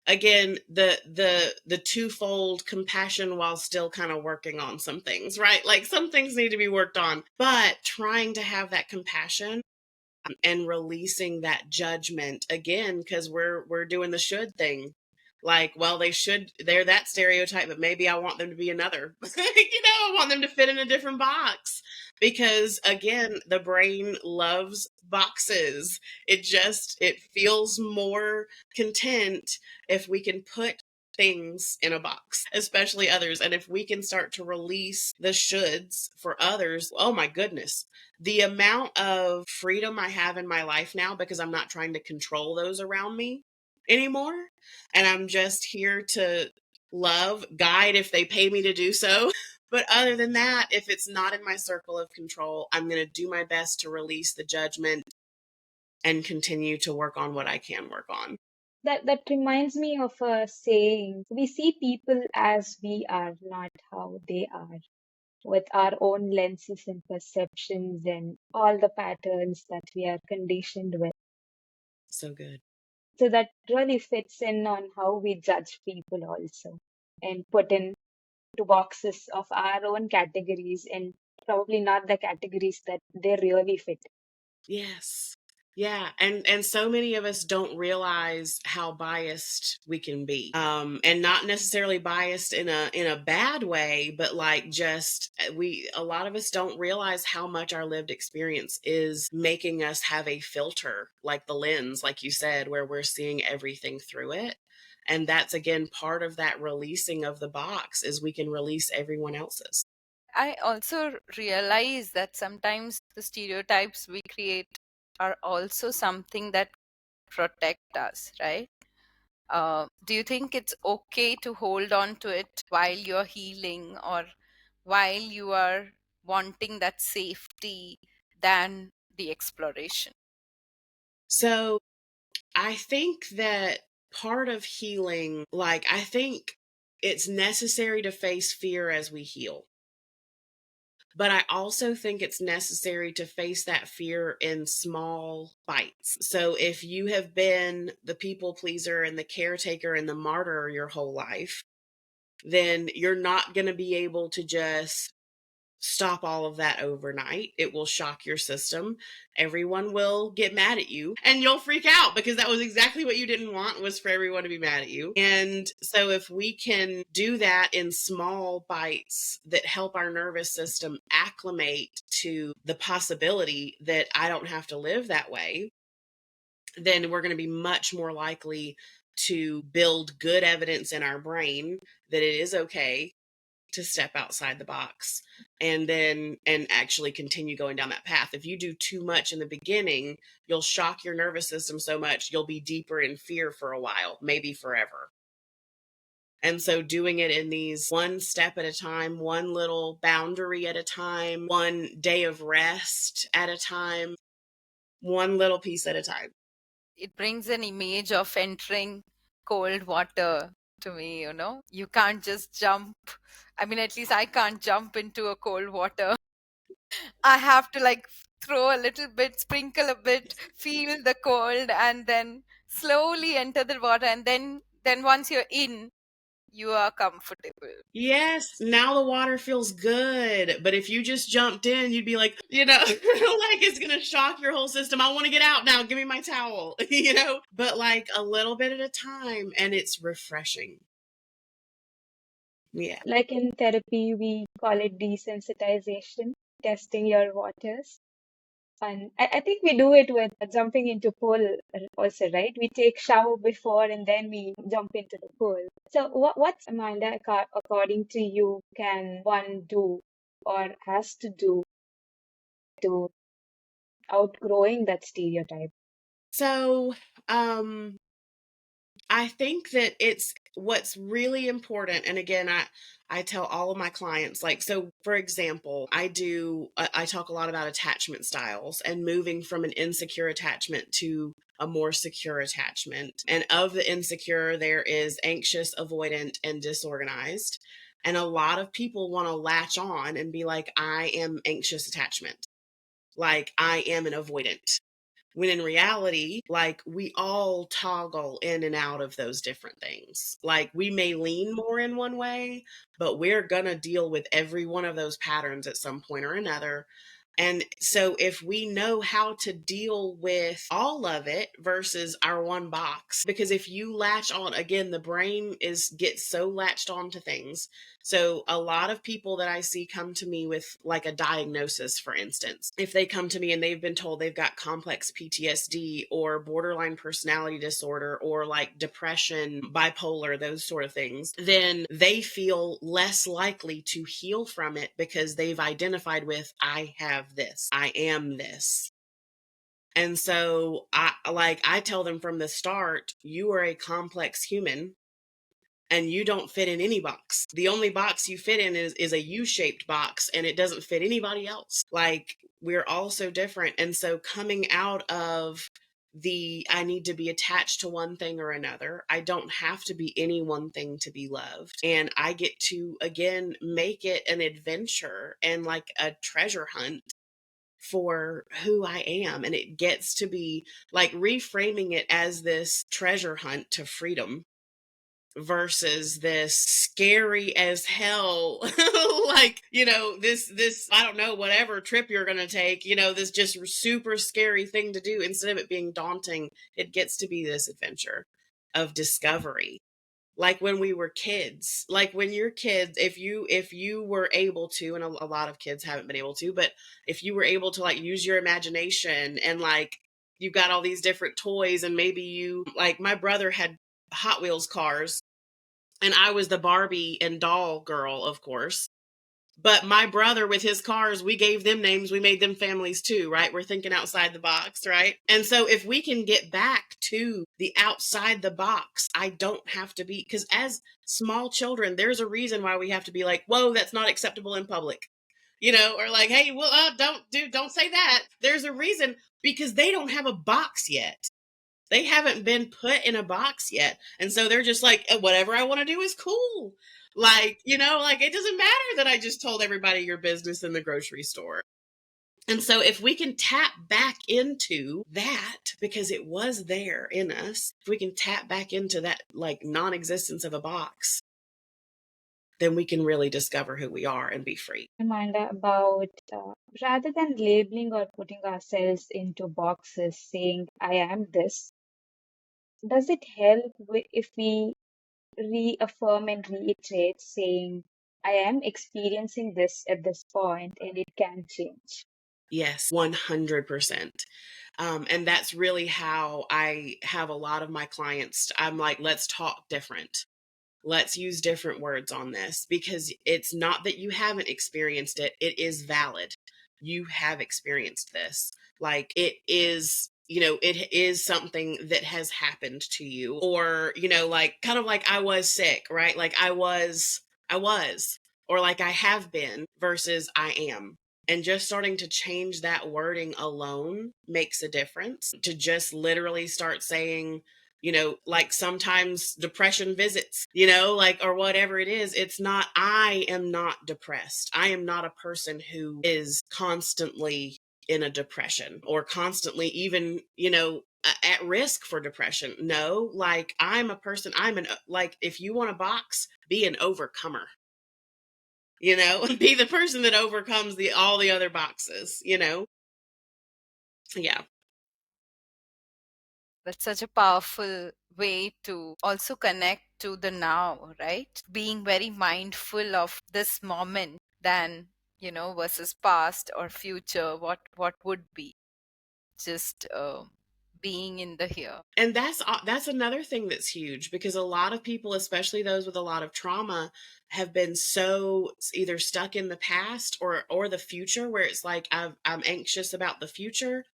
again, the twofold compassion while still kind of working on some things, right? Like some things need to be worked on, but trying to have that compassion and releasing that judgment, again, because we're doing the should thing. Like, well, they're that stereotype, but maybe I want them to be another. I want them to fit in a different box, because again, the brain loves boxes. It feels more content if we can put things in a box, especially others. And if we can start to release the shoulds for others, oh my goodness, the amount of freedom I have in my life now, because I'm not trying to control those around me anymore. And I'm just here to love, guide if they pay me to do so. But other than that, if it's not in my circle of control, I'm going to do my best to release the judgment and continue to work on what I can work on. That reminds me of a saying: we see people as we are, not how they are, with our own lenses and perceptions and all the patterns that we are conditioned with. So good. So that really fits in on how we judge people also, and put in to boxes of our own categories, and probably not the categories that they really fit. Yes. Yeah, and so many of us don't realize how biased we can be, and not necessarily biased in a bad way, but like just a lot of us don't realize how much our lived experience is making us have a filter, like the lens, like you said, where we're seeing everything through it. And that's again part of that releasing of the box, is we can release everyone else's. I also realize that sometimes the stereotypes we create are also something that protect us, right? Do you think it's okay to hold on to it while you're healing, or while you are wanting that safety than the exploration? So I think that part of healing, like, I think it's necessary to face fear as we heal. But I also think it's necessary to face that fear in small bites. So if you have been the people pleaser and the caretaker and the martyr your whole life, then you're not going to be able to just stop all of that overnight. It will shock your system. Everyone will get mad at you and you'll freak out, because that was exactly what you didn't want, was for everyone to be mad at you. And so if we can do that in small bites that help our nervous system acclimate to the possibility that I don't have to live that way, then we're going to be much more likely to build good evidence in our brain that it is okay to step outside the box, and actually continue going down that path. If you do too much in the beginning, you'll shock your nervous system so much you'll be deeper in fear for a while, maybe forever. And so doing it in these one step at a time, one little boundary at a time, one day of rest at a time, one little piece at a time. It brings an image of entering cold water to me, You can't just jump. I mean, at least I can't jump into a cold water. I have to like throw a little bit, sprinkle a bit, feel the cold, and then slowly enter the water. And then once you're in, you are comfortable. Yes, now the water feels good. But if you just jumped in, you'd be like, like it's going to shock your whole system. I want to get out now. Give me my towel, but like a little bit at a time. And it's refreshing. Yeah. Like in therapy, we call it desensitization, testing your waters. And I think we do it with jumping into pool also, right? We take shower before and then we jump into the pool. So what's, Amanda, according to you, can one do or has to do to outgrowing that stereotype? So, I think that it's what's really important. And again, I tell all of my clients, like, so for example, I talk a lot about attachment styles and moving from an insecure attachment to a more secure attachment. And of the insecure, there is anxious, avoidant, and disorganized. And a lot of people want to latch on and be like, I am anxious attachment, like I am an avoidant, when in reality, like, we all toggle in and out of those different things. Like, we may lean more in one way, but we're gonna deal with every one of those patterns at some point or another. And so if we know how to deal with all of it versus our one box, because if you latch on, again, the brain gets so latched on to things. So a lot of people that I see come to me with like a diagnosis, for instance, if they come to me and they've been told they've got complex PTSD or borderline personality disorder or like depression, bipolar, those sort of things, then they feel less likely to heal from it because they've identified with, I have this, I am this. And so I tell them from the start, you are a complex human and you don't fit in any box. The only box you fit in is a U-shaped box, and it doesn't fit anybody else. Like, we're all so different. And so coming out of the I need to be attached to one thing or another, I don't have to be any one thing to be loved. And I get to, again, make it an adventure and like a treasure hunt for who I am. And it gets to be like reframing it as this treasure hunt to freedom versus this scary as hell like, this I don't know, whatever trip you're going to take, this just super scary thing to do. Instead of it being daunting, it gets to be this adventure of discovery. Like when we were kids, like when you're kids, if you were able to, and a lot of kids haven't been able to, but if you were able to like use your imagination and like you've got all these different toys, and maybe you, like, my brother had Hot Wheels cars and I was the Barbie and doll girl, of course. But my brother with his cars, we gave them names. We made them families too, right? We're thinking outside the box, right? And so if we can get back to the outside the box, I don't have to be, because as small children, there's a reason why we have to be like, whoa, that's not acceptable in public. Or like, hey, well, don't say that. There's a reason, because they don't have a box yet. They haven't been put in a box yet. And so they're just like, whatever I want to do is cool. Like, like, it doesn't matter that I just told everybody your business in the grocery store. And so if we can tap back into that, because it was there in us, if we can tap back into that like non-existence of a box, then we can really discover who we are and be free. Amanda, about rather than labeling or putting ourselves into boxes saying, I am this, does it help if we reaffirm and reiterate saying, I am experiencing this at this point and it can change? Yes, 100%. And that's really how I have a lot of my clients. I'm like, let's talk different. Let's use different words on this, because it's not that you haven't experienced it. It is valid. You have experienced this. Like, it is, it is something that has happened to you, or, like, kind of like I was sick, right? Like I was, or like I have been versus I am. And just starting to change that wording alone makes a difference. To just literally start saying, like, sometimes depression visits, like, or whatever it is. It's not, I am not depressed. I am not a person who is constantly in a depression or constantly even, at risk for depression. No, like, I'm a person, like, if you want a box, be an overcomer, be the person that overcomes all the other boxes, Yeah. That's such a powerful way to also connect to the now, right? Being very mindful of this moment than, versus past or future, what would be. Just being in the here. And that's another thing that's huge, because a lot of people, especially those with a lot of trauma, have been so either stuck in the past or the future, where it's like I'm anxious about the future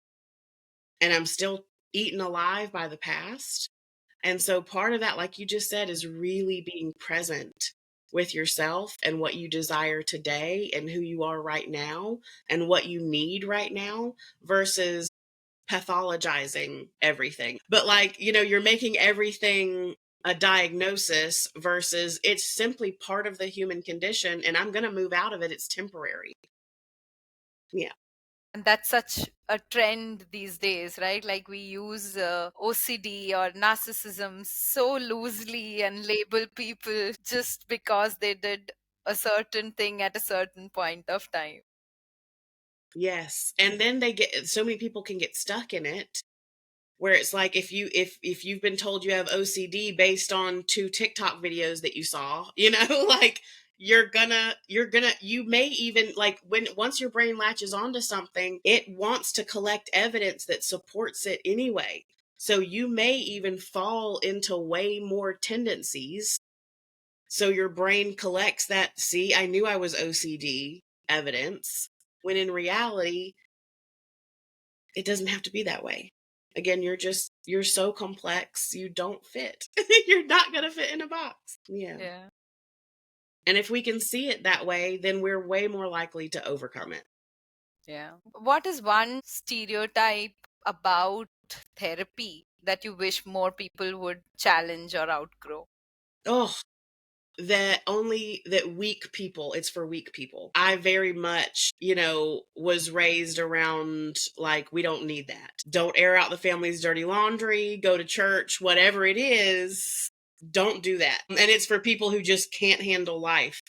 and I'm still eaten alive by the past. And so part of that, like you just said, is really being present with yourself and what you desire today and who you are right now and what you need right now, versus pathologizing everything. But like, you're making everything a diagnosis versus it's simply part of the human condition and I'm going to move out of it. It's temporary. Yeah. And that's such a trend these days, right? Like we use OCD or narcissism so loosely and label people just because they did a certain thing at a certain point of time. Yes. And then so many people can get stuck in it, where it's like if you've been told you have OCD based on 2 TikTok videos that you saw, like you may even, like, once your brain latches onto something, it wants to collect evidence that supports it anyway. So you may even fall into way more tendencies. So your brain collects that, see, I knew I was OCD evidence, when in reality, it doesn't have to be that way. Again, you're so complex, you don't fit. You're not going to fit in a box. Yeah. Yeah. And if we can see it that way, then we're way more likely to overcome it. Yeah. What is one stereotype about therapy that you wish more people would challenge or outgrow? Oh, that weak people, it's for weak people. I very much, was raised around, like, we don't need that. Don't air out the family's dirty laundry, go to church, whatever it is, don't do that. And it's for people who just can't handle life.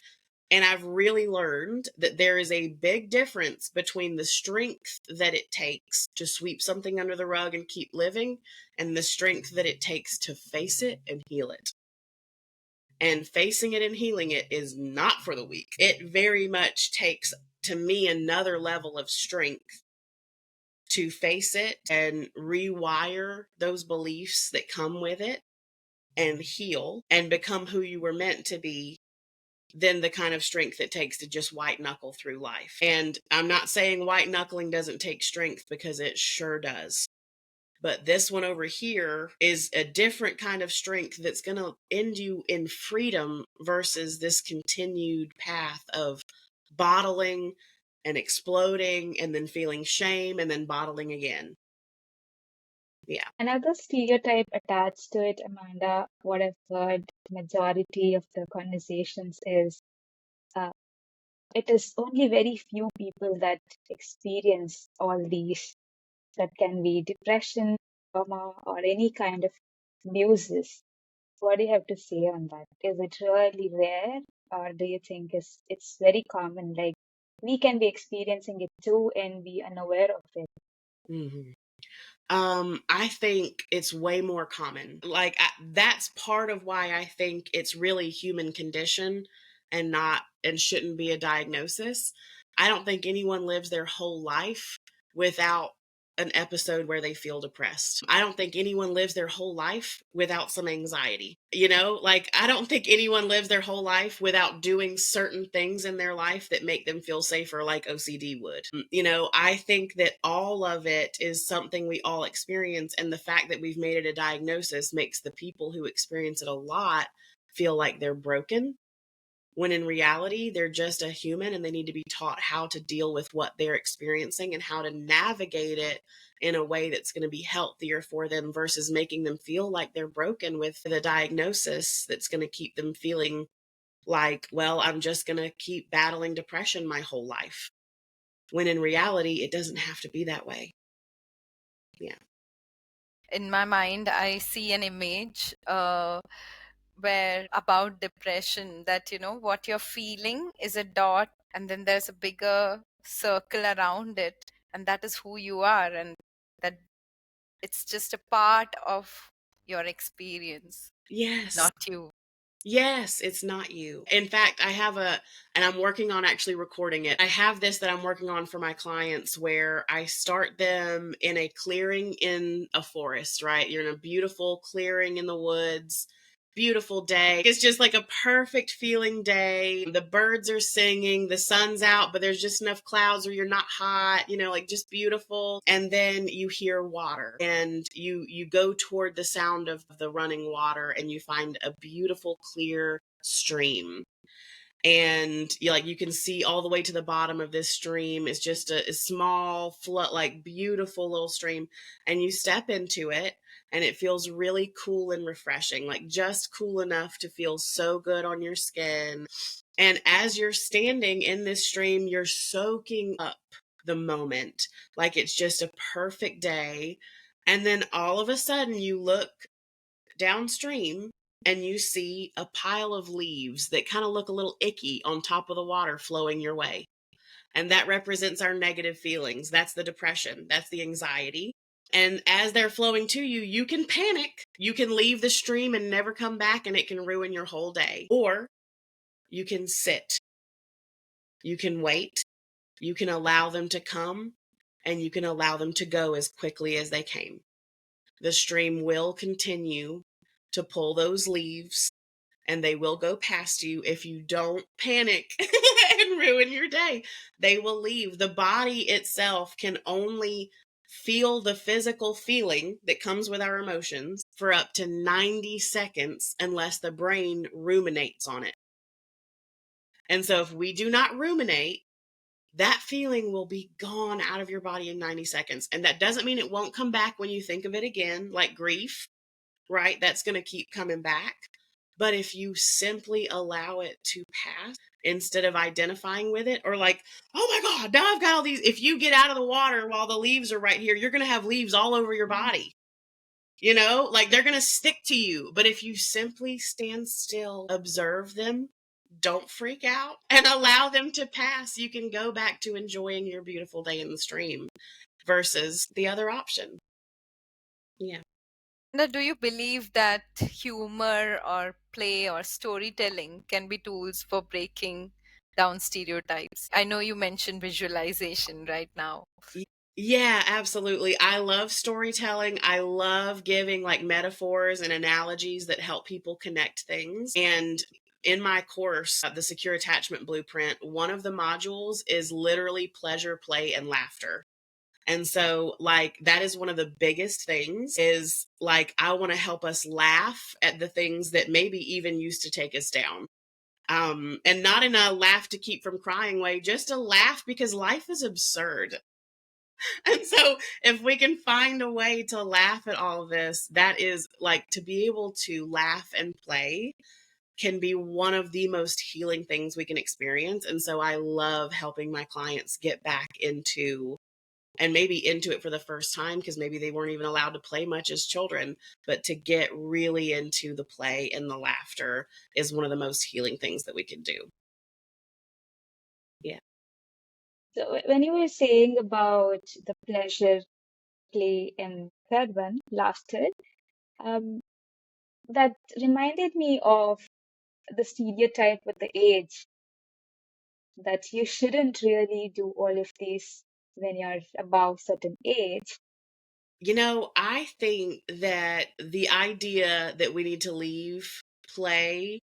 And I've really learned that there is a big difference between the strength that it takes to sweep something under the rug and keep living, and the strength that it takes to face it and heal it. And facing it and healing it is not for the weak. It very much takes, to me, another level of strength to face it and rewire those beliefs that come with it and heal and become who you were meant to be, than the kind of strength it takes to just white knuckle through life. And I'm not saying white knuckling doesn't take strength, because it sure does. But this one over here is a different kind of strength that's going to end you in freedom, versus this continued path of bottling and exploding and then feeling shame and then bottling again. Yeah. Another stereotype attached to it, Amanda, what I've heard majority of the conversations is uh, it is only very few people that experience all these. That can be depression, trauma, or any kind of abuses. What do you have to say on that? Is it really rare, or do you think it's very common? Like we can be experiencing it too and be unaware of it. Mm-hmm. I think it's way more common. Like, that's part of why I think it's really human condition and shouldn't be a diagnosis. I don't think anyone lives their whole life without an episode where they feel depressed. I don't think anyone lives their whole life without some anxiety. Like, I don't think anyone lives their whole life without doing certain things in their life that make them feel safer, like OCD would. I think that all of it is something we all experience. And the fact that we've made it a diagnosis makes the people who experience it a lot feel like they're broken, when in reality, they're just a human and they need to be taught how to deal with what they're experiencing and how to navigate it in a way that's going to be healthier for them, versus making them feel like they're broken with the diagnosis that's going to keep them feeling like, well, I'm just going to keep battling depression my whole life. When in reality, it doesn't have to be that way. Yeah. In my mind, I see an image where about depression, that what you're feeling is a dot, and then there's a bigger circle around it, and that is who you are. And that It's just a part of your experience, Yes. not you. Yes, it's not you. In fact, and I'm working on actually recording it. I have this that I'm working on for my clients where I start them in a clearing in a forest, right? You're in a beautiful clearing in the woods. Beautiful day. It's just like a perfect feeling day. The birds are singing, the sun's out, but there's just enough clouds where you're not hot, like just beautiful. And then you hear water and you go toward the sound of the running water and you find a beautiful clear stream, and you can see all the way to the bottom of this stream. It's just a small flood, like beautiful little stream, and you step into it and it feels really cool and refreshing, like just cool enough to feel so good on your skin. And as you're standing in this stream, you're soaking up the moment like it's just a perfect day. And then all of a sudden you look downstream and you see a pile of leaves that kind of look a little icky on top of the water flowing your way. And that represents our negative feelings. That's the depression. That's the anxiety. And as they're flowing to you, you can panic. You can leave the stream and never come back, and it can ruin your whole day. Or you can sit. You can wait. You can allow them to come, and you can allow them to go as quickly as they came. The stream will continue to pull those leaves, and they will go past you if you don't panic and ruin your day. They will leave. The body itself can only feel the physical feeling that comes with our emotions for up to 90 seconds unless the brain ruminates on it. And so if we do not ruminate, that feeling will be gone out of your body in 90 seconds. And that doesn't mean it won't come back when you think of it again, like grief, right? That's going to keep coming back. But if you simply allow it to pass instead of identifying with it, or like, oh my God, now I've got all these. If you get out of the water while the leaves are right here, you're going to have leaves all over your body. Like they're going to stick to you. But if you simply stand still, observe them, don't freak out, and allow them to pass, you can go back to enjoying your beautiful day in the stream versus the other option. Yeah. Now, do you believe that humor or play or storytelling can be tools for breaking down stereotypes? I know you mentioned visualization right now. Yeah, absolutely. I love storytelling. I love giving like metaphors and analogies that help people connect things. And in my course, the Secure Attachment Blueprint, one of the modules is literally pleasure, play, and laughter. And so, like, that is one of the biggest things is like, I want to help us laugh at the things that maybe even used to take us down. And not in a laugh to keep from crying way, just a laugh because life is absurd. And so if we can find a way to laugh at all of this, that is like to be able to laugh and play can be one of the most healing things we can experience. And so I love helping my clients get back into, and maybe into it for the first time because maybe they weren't even allowed to play much as children, but to get really into the play and the laughter is one of the most healing things that we can do. Yeah. So when you were saying about the pleasure, play, and third one, laughter, um, that reminded me of the stereotype with the age that you shouldn't really do all of these when you're above certain age. I think that the idea that we need to leave play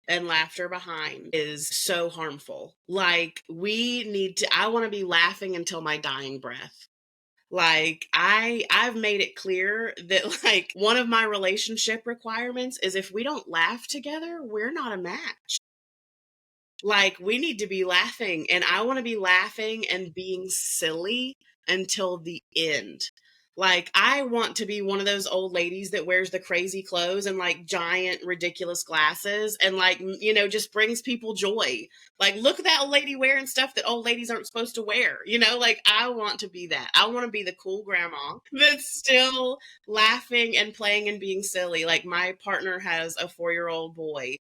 and laughter behind is so harmful. Like, I want to be laughing until my dying breath. Like, I've made it clear that like one of my relationship requirements is if we don't laugh together, we're not a match. Like, we need to be laughing, and I want to be laughing and being silly until the end. Like, I want to be one of those old ladies that wears the crazy clothes and like giant, ridiculous glasses and like, just brings people joy. Like, look at that old lady wearing stuff that old ladies aren't supposed to wear. Like, I want to be that. I want to be the cool grandma that's still laughing and playing and being silly. Like, my partner has a 4-year-old boy,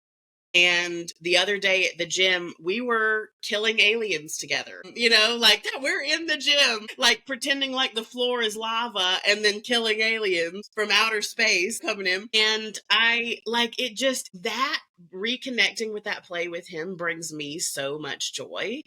And the other day at the gym, we were killing aliens together. You know, like we're in the gym, like pretending like the floor is lava and then killing aliens from outer space coming in. And I like it, just that reconnecting with that play with him brings me so much joy.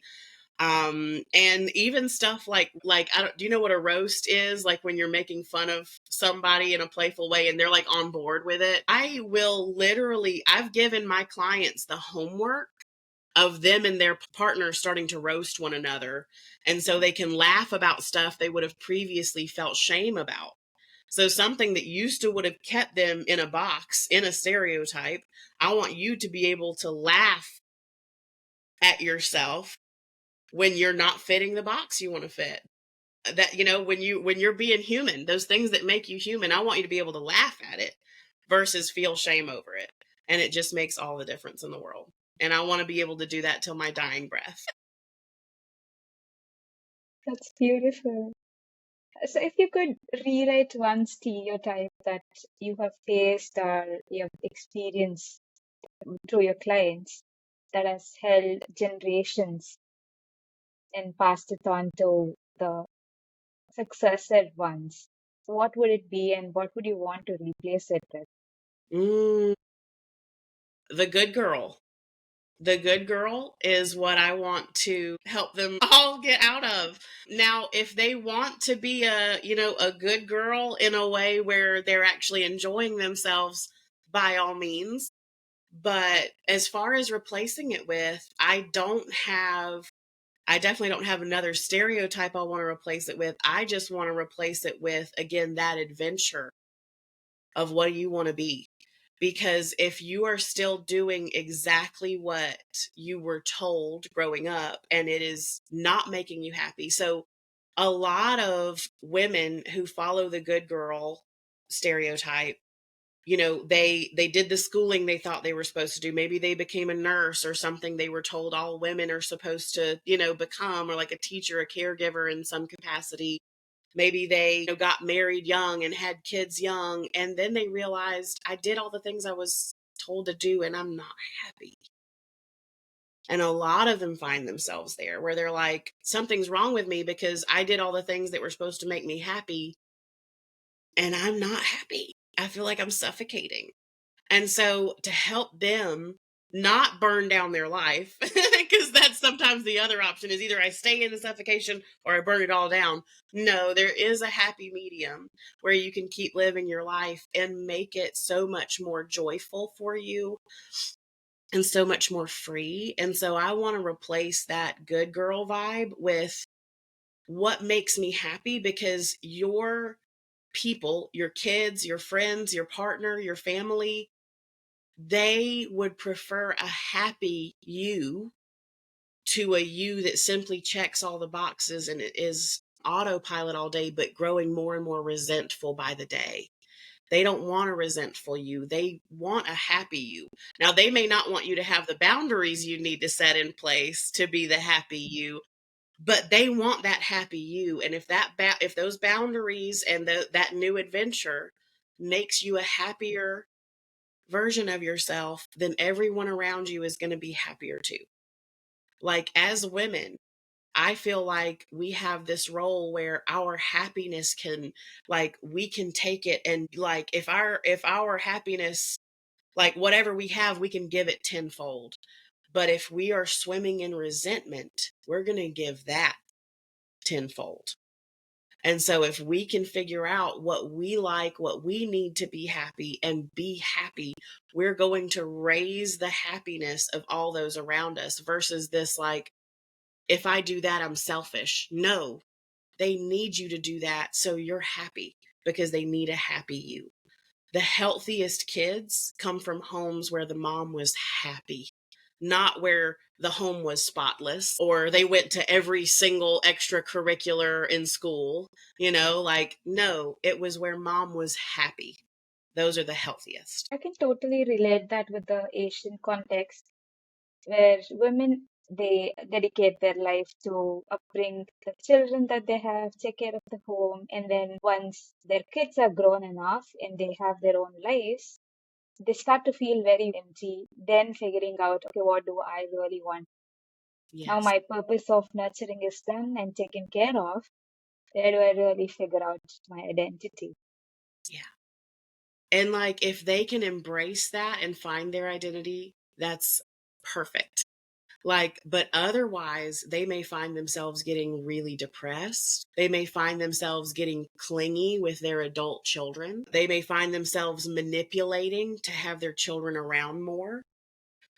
And even stuff like I don't, do you know what a roast is? Like when you're making fun of somebody in a playful way and they're like on board with it. I will literally, I've given my clients the homework of them and their partners starting to roast one another, and so they can laugh about stuff they would have previously felt shame about. So something that used to would have kept them in a box, in a stereotype, I want you to be able to laugh at yourself when you're not fitting the box you want to fit. That, you know, when you're being human, those things that make you human, I want you to be able to laugh at it versus feel shame over it. And it just makes all the difference in the world. And I want to be able to do that till my dying breath. That's beautiful. So, if you could rewrite one stereotype that you have faced or you have experienced through your clients that has held generations and passed it on to the successor ones, what would it be and what would you want to replace it with? Mm, the good girl. The good girl is what I want to help them all get out of. Now, if they want to be a good girl in a way where they're actually enjoying themselves, by all means. But as far as replacing it with, I definitely don't have another stereotype I want to replace it with. I just want to replace it with, again, that adventure of what you want to be. Because if you are still doing exactly what you were told growing up and it is not making you happy. So a lot of women who follow the good girl stereotype, you know, they did the schooling they thought they were supposed to do. Maybe they became a nurse or something they were told all women are supposed to, you know, become, or like a teacher, a caregiver in some capacity. Maybe they, you know, got married young and had kids young, and then they realized I did all the things I was told to do and I'm not happy. And a lot of them find themselves there where they're like, something's wrong with me because I did all the things that were supposed to make me happy and I'm not happy. I feel like I'm suffocating. And so to help them not burn down their life, because that's sometimes the other option is either I stay in the suffocation or I burn it all down. No, there is a happy medium where you can keep living your life and make it so much more joyful for you and so much more free. And so I want to replace that good girl vibe with what makes me happy, because your people, your kids, your friends, your partner, your family, they would prefer a happy you to a you that simply checks all the boxes and it is autopilot all day, but growing more and more resentful by the day. They don't want a resentful you. They want a happy you. Now, they may not want you to have the boundaries you need to set in place to be the happy you, but they want that happy you. And if if those boundaries and that new adventure makes you a happier version of yourself, then everyone around you is going to be happier too. Like, as women, I feel like we have this role where our happiness can, like, we can take it and, like, if our happiness, like whatever we have, we can give it tenfold. But if we are swimming in resentment, we're going to give that tenfold. And so if we can figure out what we like, what we need to be happy and be happy, we're going to raise the happiness of all those around us versus this, like, if I do that, I'm selfish. No, they need you to do that so you're happy because they need a happy you. The healthiest kids come from homes where the mom was happy, not where the home was spotless or they went to every single extracurricular in school. You know, like, no, it was where mom was happy. Those are the healthiest. I can totally relate that with the Asian context where women they dedicate their life to upbring the children that they have, take care of the home, and then once their kids are grown enough and they have their own lives, they start to feel very empty, then figuring out, okay, what do I really want? Now Yes. my purpose of nurturing is done and taken care of. Where do I really figure out my identity? Yeah. And like if they can embrace that and find their identity, that's perfect. Like, but otherwise, they may find themselves getting really depressed. They may find themselves getting clingy with their adult children. They may find themselves manipulating to have their children around more,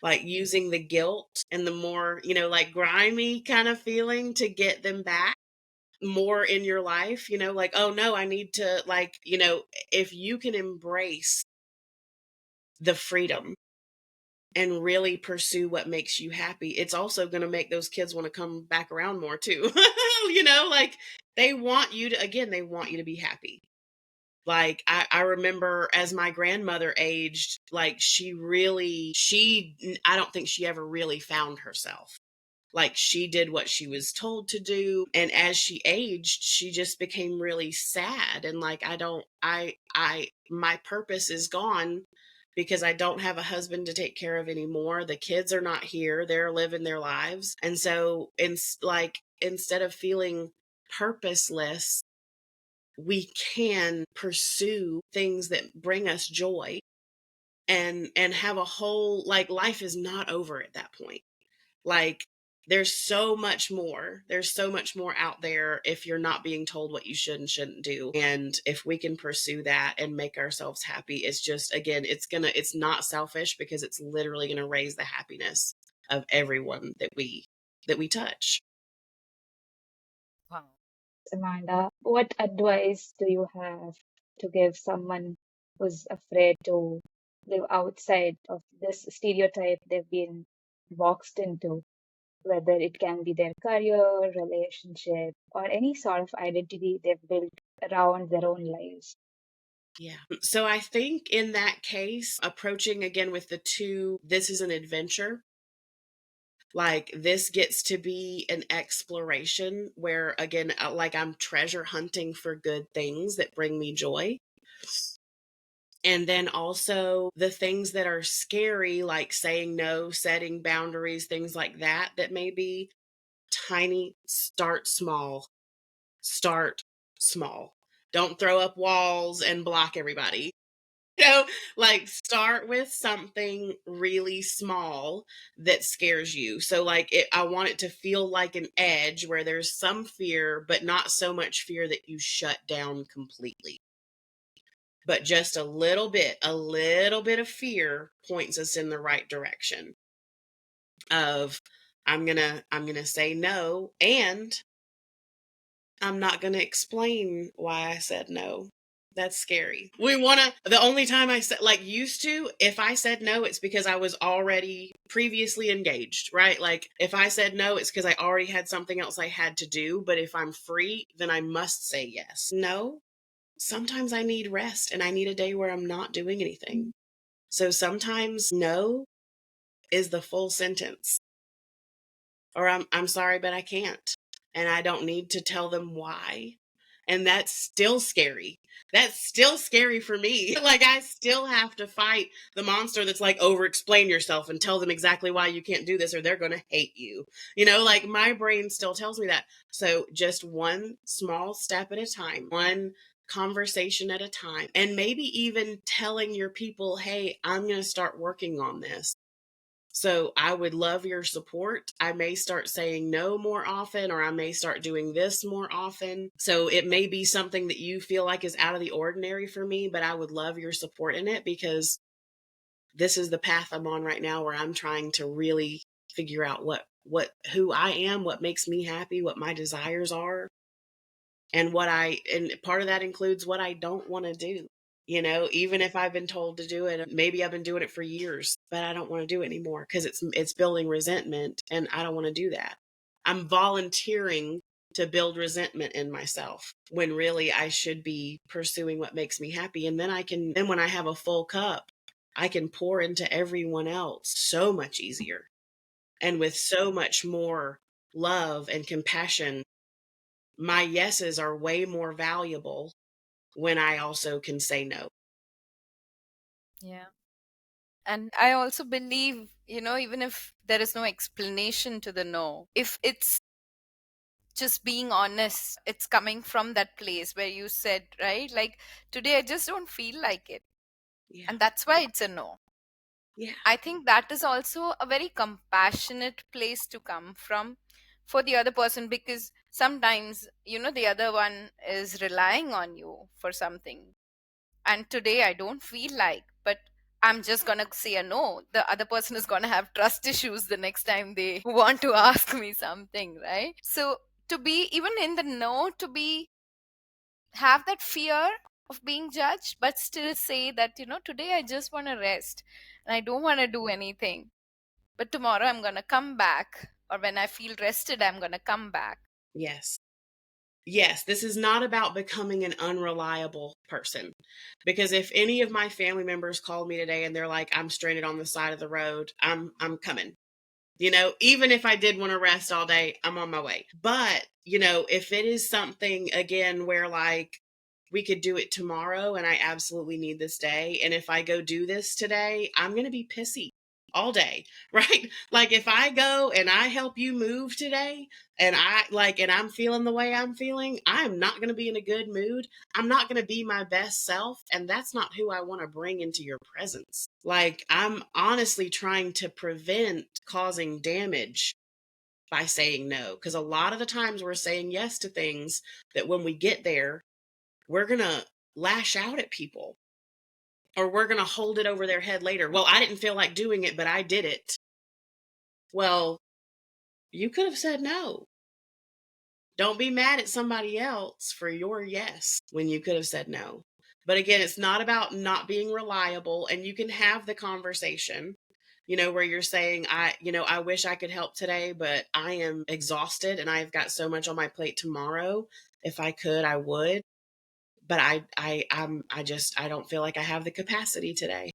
like using the guilt and the more, like grimy kind of feeling to get them back more in your life, like, oh no, I need to, like, if you can embrace the freedom and really pursue what makes you happy, it's also going to make those kids want to come back around more too. Like they want you to, again, they want you to be happy. Like I remember as my grandmother aged, like I don't think she ever really found herself. Like she did what she was told to do. And as she aged, she just became really sad. And like, my purpose is gone because I don't have a husband to take care of anymore. The kids are not here. They're living their lives. And so instead of feeling purposeless, we can pursue things that bring us joy and have a whole, like, life is not over at that point. Like there's so much more out there if you're not being told what you should and shouldn't do. And if we can pursue that and make ourselves happy, it's just, again, it's not selfish because it's literally going to raise the happiness of everyone that we touch. Wow. Amanda, what advice do you have to give someone who's afraid to live outside of this stereotype they've been boxed into, whether it can be their career, relationship, or any sort of identity they've built around their own lives? Yeah. So I think in that case, approaching again with this is an adventure. Like this gets to be an exploration where, again, like I'm treasure hunting for good things that bring me joy. And then also the things that are scary, like saying no, setting boundaries, things like that, that may be tiny. Start small. Start small. Don't throw up walls and block everybody. You know, like start with something really small that scares you. So like I want it to feel like an edge where there's some fear, but not so much fear that you shut down completely. But just a little bit of fear points us in the right direction of I'm going to say no, and I'm not going to explain why I said no. That's scary. The only time I said, like, used to, if I said no, it's because I was already previously engaged, right? Like, if I said no, it's because I already had something else I had to do. But if I'm free, then I must say yes. No, sometimes I need rest and I need a day where I'm not doing anything. So sometimes no is the full sentence. Or I'm sorry, but I can't. And I don't need to tell them why. And that's still scary. That's still scary for me. Like I still have to fight the monster that's like, over explain yourself and tell them exactly why you can't do this or they're going to hate you. Like my brain still tells me that. So just one small step at a time, one conversation at a time, and maybe even telling your people, hey, I'm going to start working on this. So I would love your support. I may start saying no more often, or I may start doing this more often. So it may be something that you feel like is out of the ordinary for me, but I would love your support in it because this is the path I'm on right now where I'm trying to really figure out who I am, what makes me happy, what my desires are, and and part of that includes what I don't want to do. Even if I've been told to do it, maybe I've been doing it for years, but I don't want to do it anymore because it's building resentment and I don't want to do that. I'm volunteering to build resentment in myself when really I should be pursuing what makes me happy. And then when I have a full cup, I can pour into everyone else so much easier and with so much more love and compassion. My yeses are way more valuable when I also can say no. Yeah. And I also believe, even if there is no explanation to the no, if it's just being honest, it's coming from that place where you said, right? Like, today I just don't feel like it. Yeah. And that's why it's a no. Yeah. I think that is also a very compassionate place to come from for the other person, because sometimes, the other one is relying on you for something. And today I don't feel like, but I'm just gonna say a no. The other person is gonna have trust issues the next time they want to ask me something, right? So to be even in the no, to be have that fear of being judged, but still say that, today I just want to rest and I don't want to do anything. But tomorrow I'm gonna come back, or when I feel rested, I'm gonna come back. Yes. Yes, this is not about becoming an unreliable person. Because if any of my family members called me today and they're like, I'm stranded on the side of the road, I'm coming. Even if I did want to rest all day, I'm on my way. But, if it is something again where like we could do it tomorrow and I absolutely need this day, and if I go do this today, I'm going to be pissy all day, right? Like if I go and I help you move today and I'm feeling the way I'm feeling, I'm not going to be in a good mood. I'm not going to be my best self, and that's not who I want to bring into your presence. Like I'm honestly trying to prevent causing damage by saying no, because a lot of the times we're saying yes to things that when we get there, we're going to lash out at people, or we're going to hold it over their head later. Well, I didn't feel like doing it, but I did it. Well, you could have said no. Don't be mad at somebody else for your yes when you could have said no. But again, it's not about not being reliable, and you can have the conversation, where you're saying, I wish I could help today, but I am exhausted and I've got so much on my plate tomorrow. If I could, I would. But I don't feel like I have the capacity today.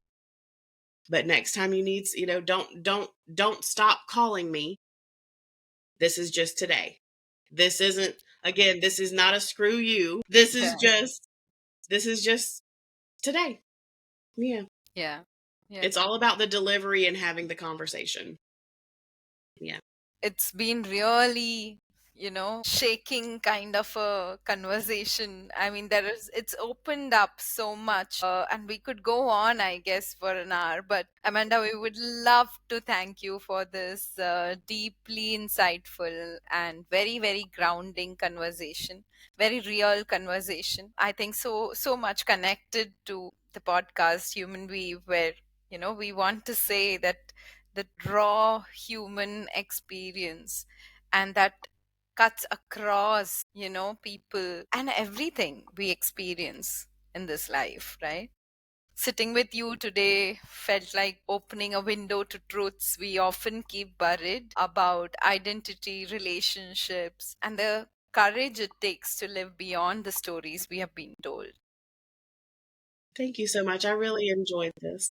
But next time you need, don't stop calling me. This is just today. This isn't, again, this is not a screw you. This is just today. Yeah. Yeah. Yeah. It's all about the delivery and having the conversation. Yeah. It's been really, shaking kind of a conversation. I mean, it's opened up so much, and we could go on, I guess, for an hour. But Amanda, we would love to thank you for this deeply insightful and very, very grounding conversation, very real conversation. I think so much connected to the podcast Human Weave, where, we want to say that the raw human experience, and that cuts across, people and everything we experience in this life, right? Sitting with you today felt like opening a window to truths we often keep buried about identity, relationships, and the courage it takes to live beyond the stories we have been told. Thank you so much. I really enjoyed this.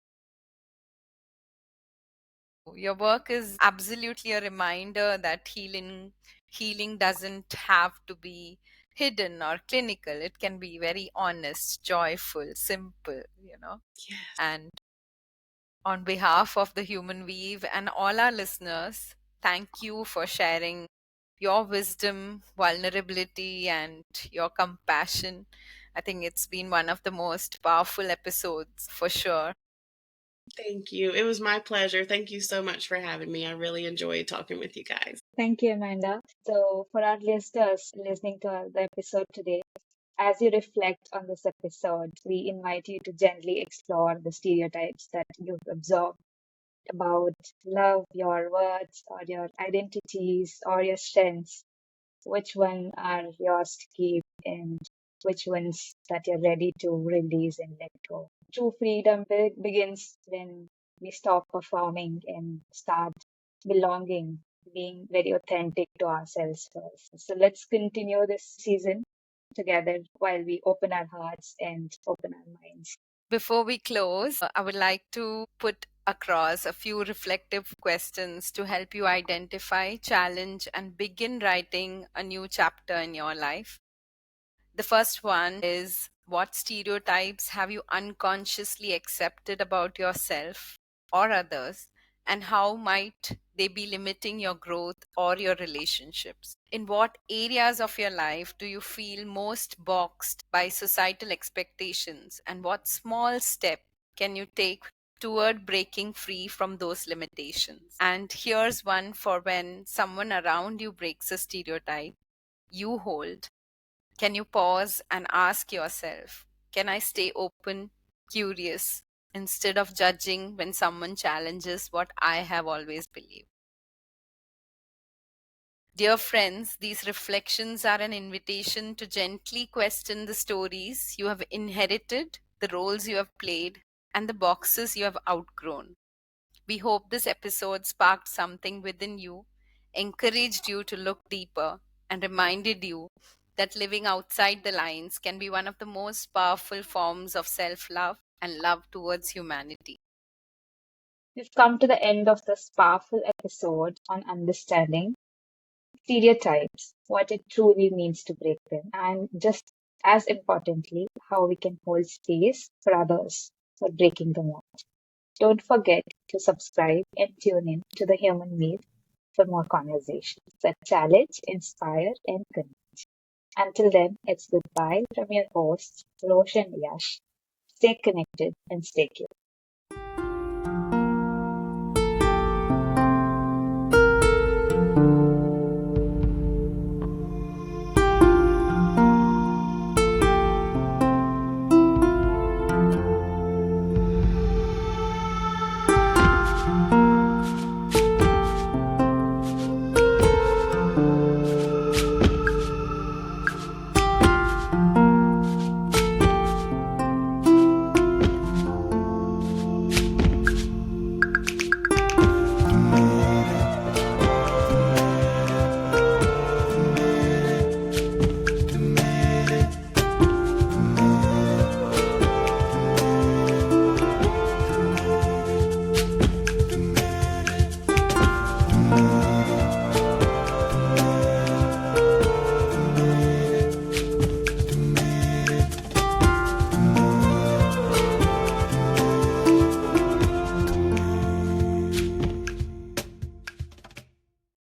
Your work is absolutely a reminder that healing doesn't have to be hidden or clinical. It can be very honest, joyful, simple, Yes. And on behalf of the Human Weave and all our listeners, thank you for sharing your wisdom, vulnerability, and your compassion. I think it's been one of the most powerful episodes for sure. Thank you. It was my pleasure. Thank you so much for having me. I really enjoyed talking with you guys. Thank you, Amanda. So, for our listeners listening to the episode today, as you reflect on this episode, we invite you to gently explore the stereotypes that you've observed about love, your words, or your identities, or your strengths. Which one are yours to keep, and which ones that you're ready to release and let go. True freedom begins when we stop performing and start belonging, being very authentic to ourselves first. So let's continue this season together while we open our hearts and open our minds. Before we close, I would like to put across a few reflective questions to help you identify, challenge, and begin writing a new chapter in your life. The first one is, what stereotypes have you unconsciously accepted about yourself or others, and how might they be limiting your growth or your relationships? In what areas of your life do you feel most boxed by societal expectations, and what small step can you take toward breaking free from those limitations? And here's one for when someone around you breaks a stereotype you hold. Can you pause and ask yourself, can I stay open, curious, instead of judging when someone challenges what I have always believed? Dear friends, these reflections are an invitation to gently question the stories you have inherited, the roles you have played, and the boxes you have outgrown. We hope this episode sparked something within you, encouraged you to look deeper, and reminded you that living outside the lines can be one of the most powerful forms of self love and love towards humanity. We've come to the end of this powerful episode on understanding stereotypes, what it truly means to break them, and just as importantly, how we can hold space for others for breaking them out. Don't forget to subscribe and tune in to the Human Need for more conversations that challenge, inspire, and connect. Until then, it's goodbye from your hosts, Rosh and Yash. Stay connected and stay curious.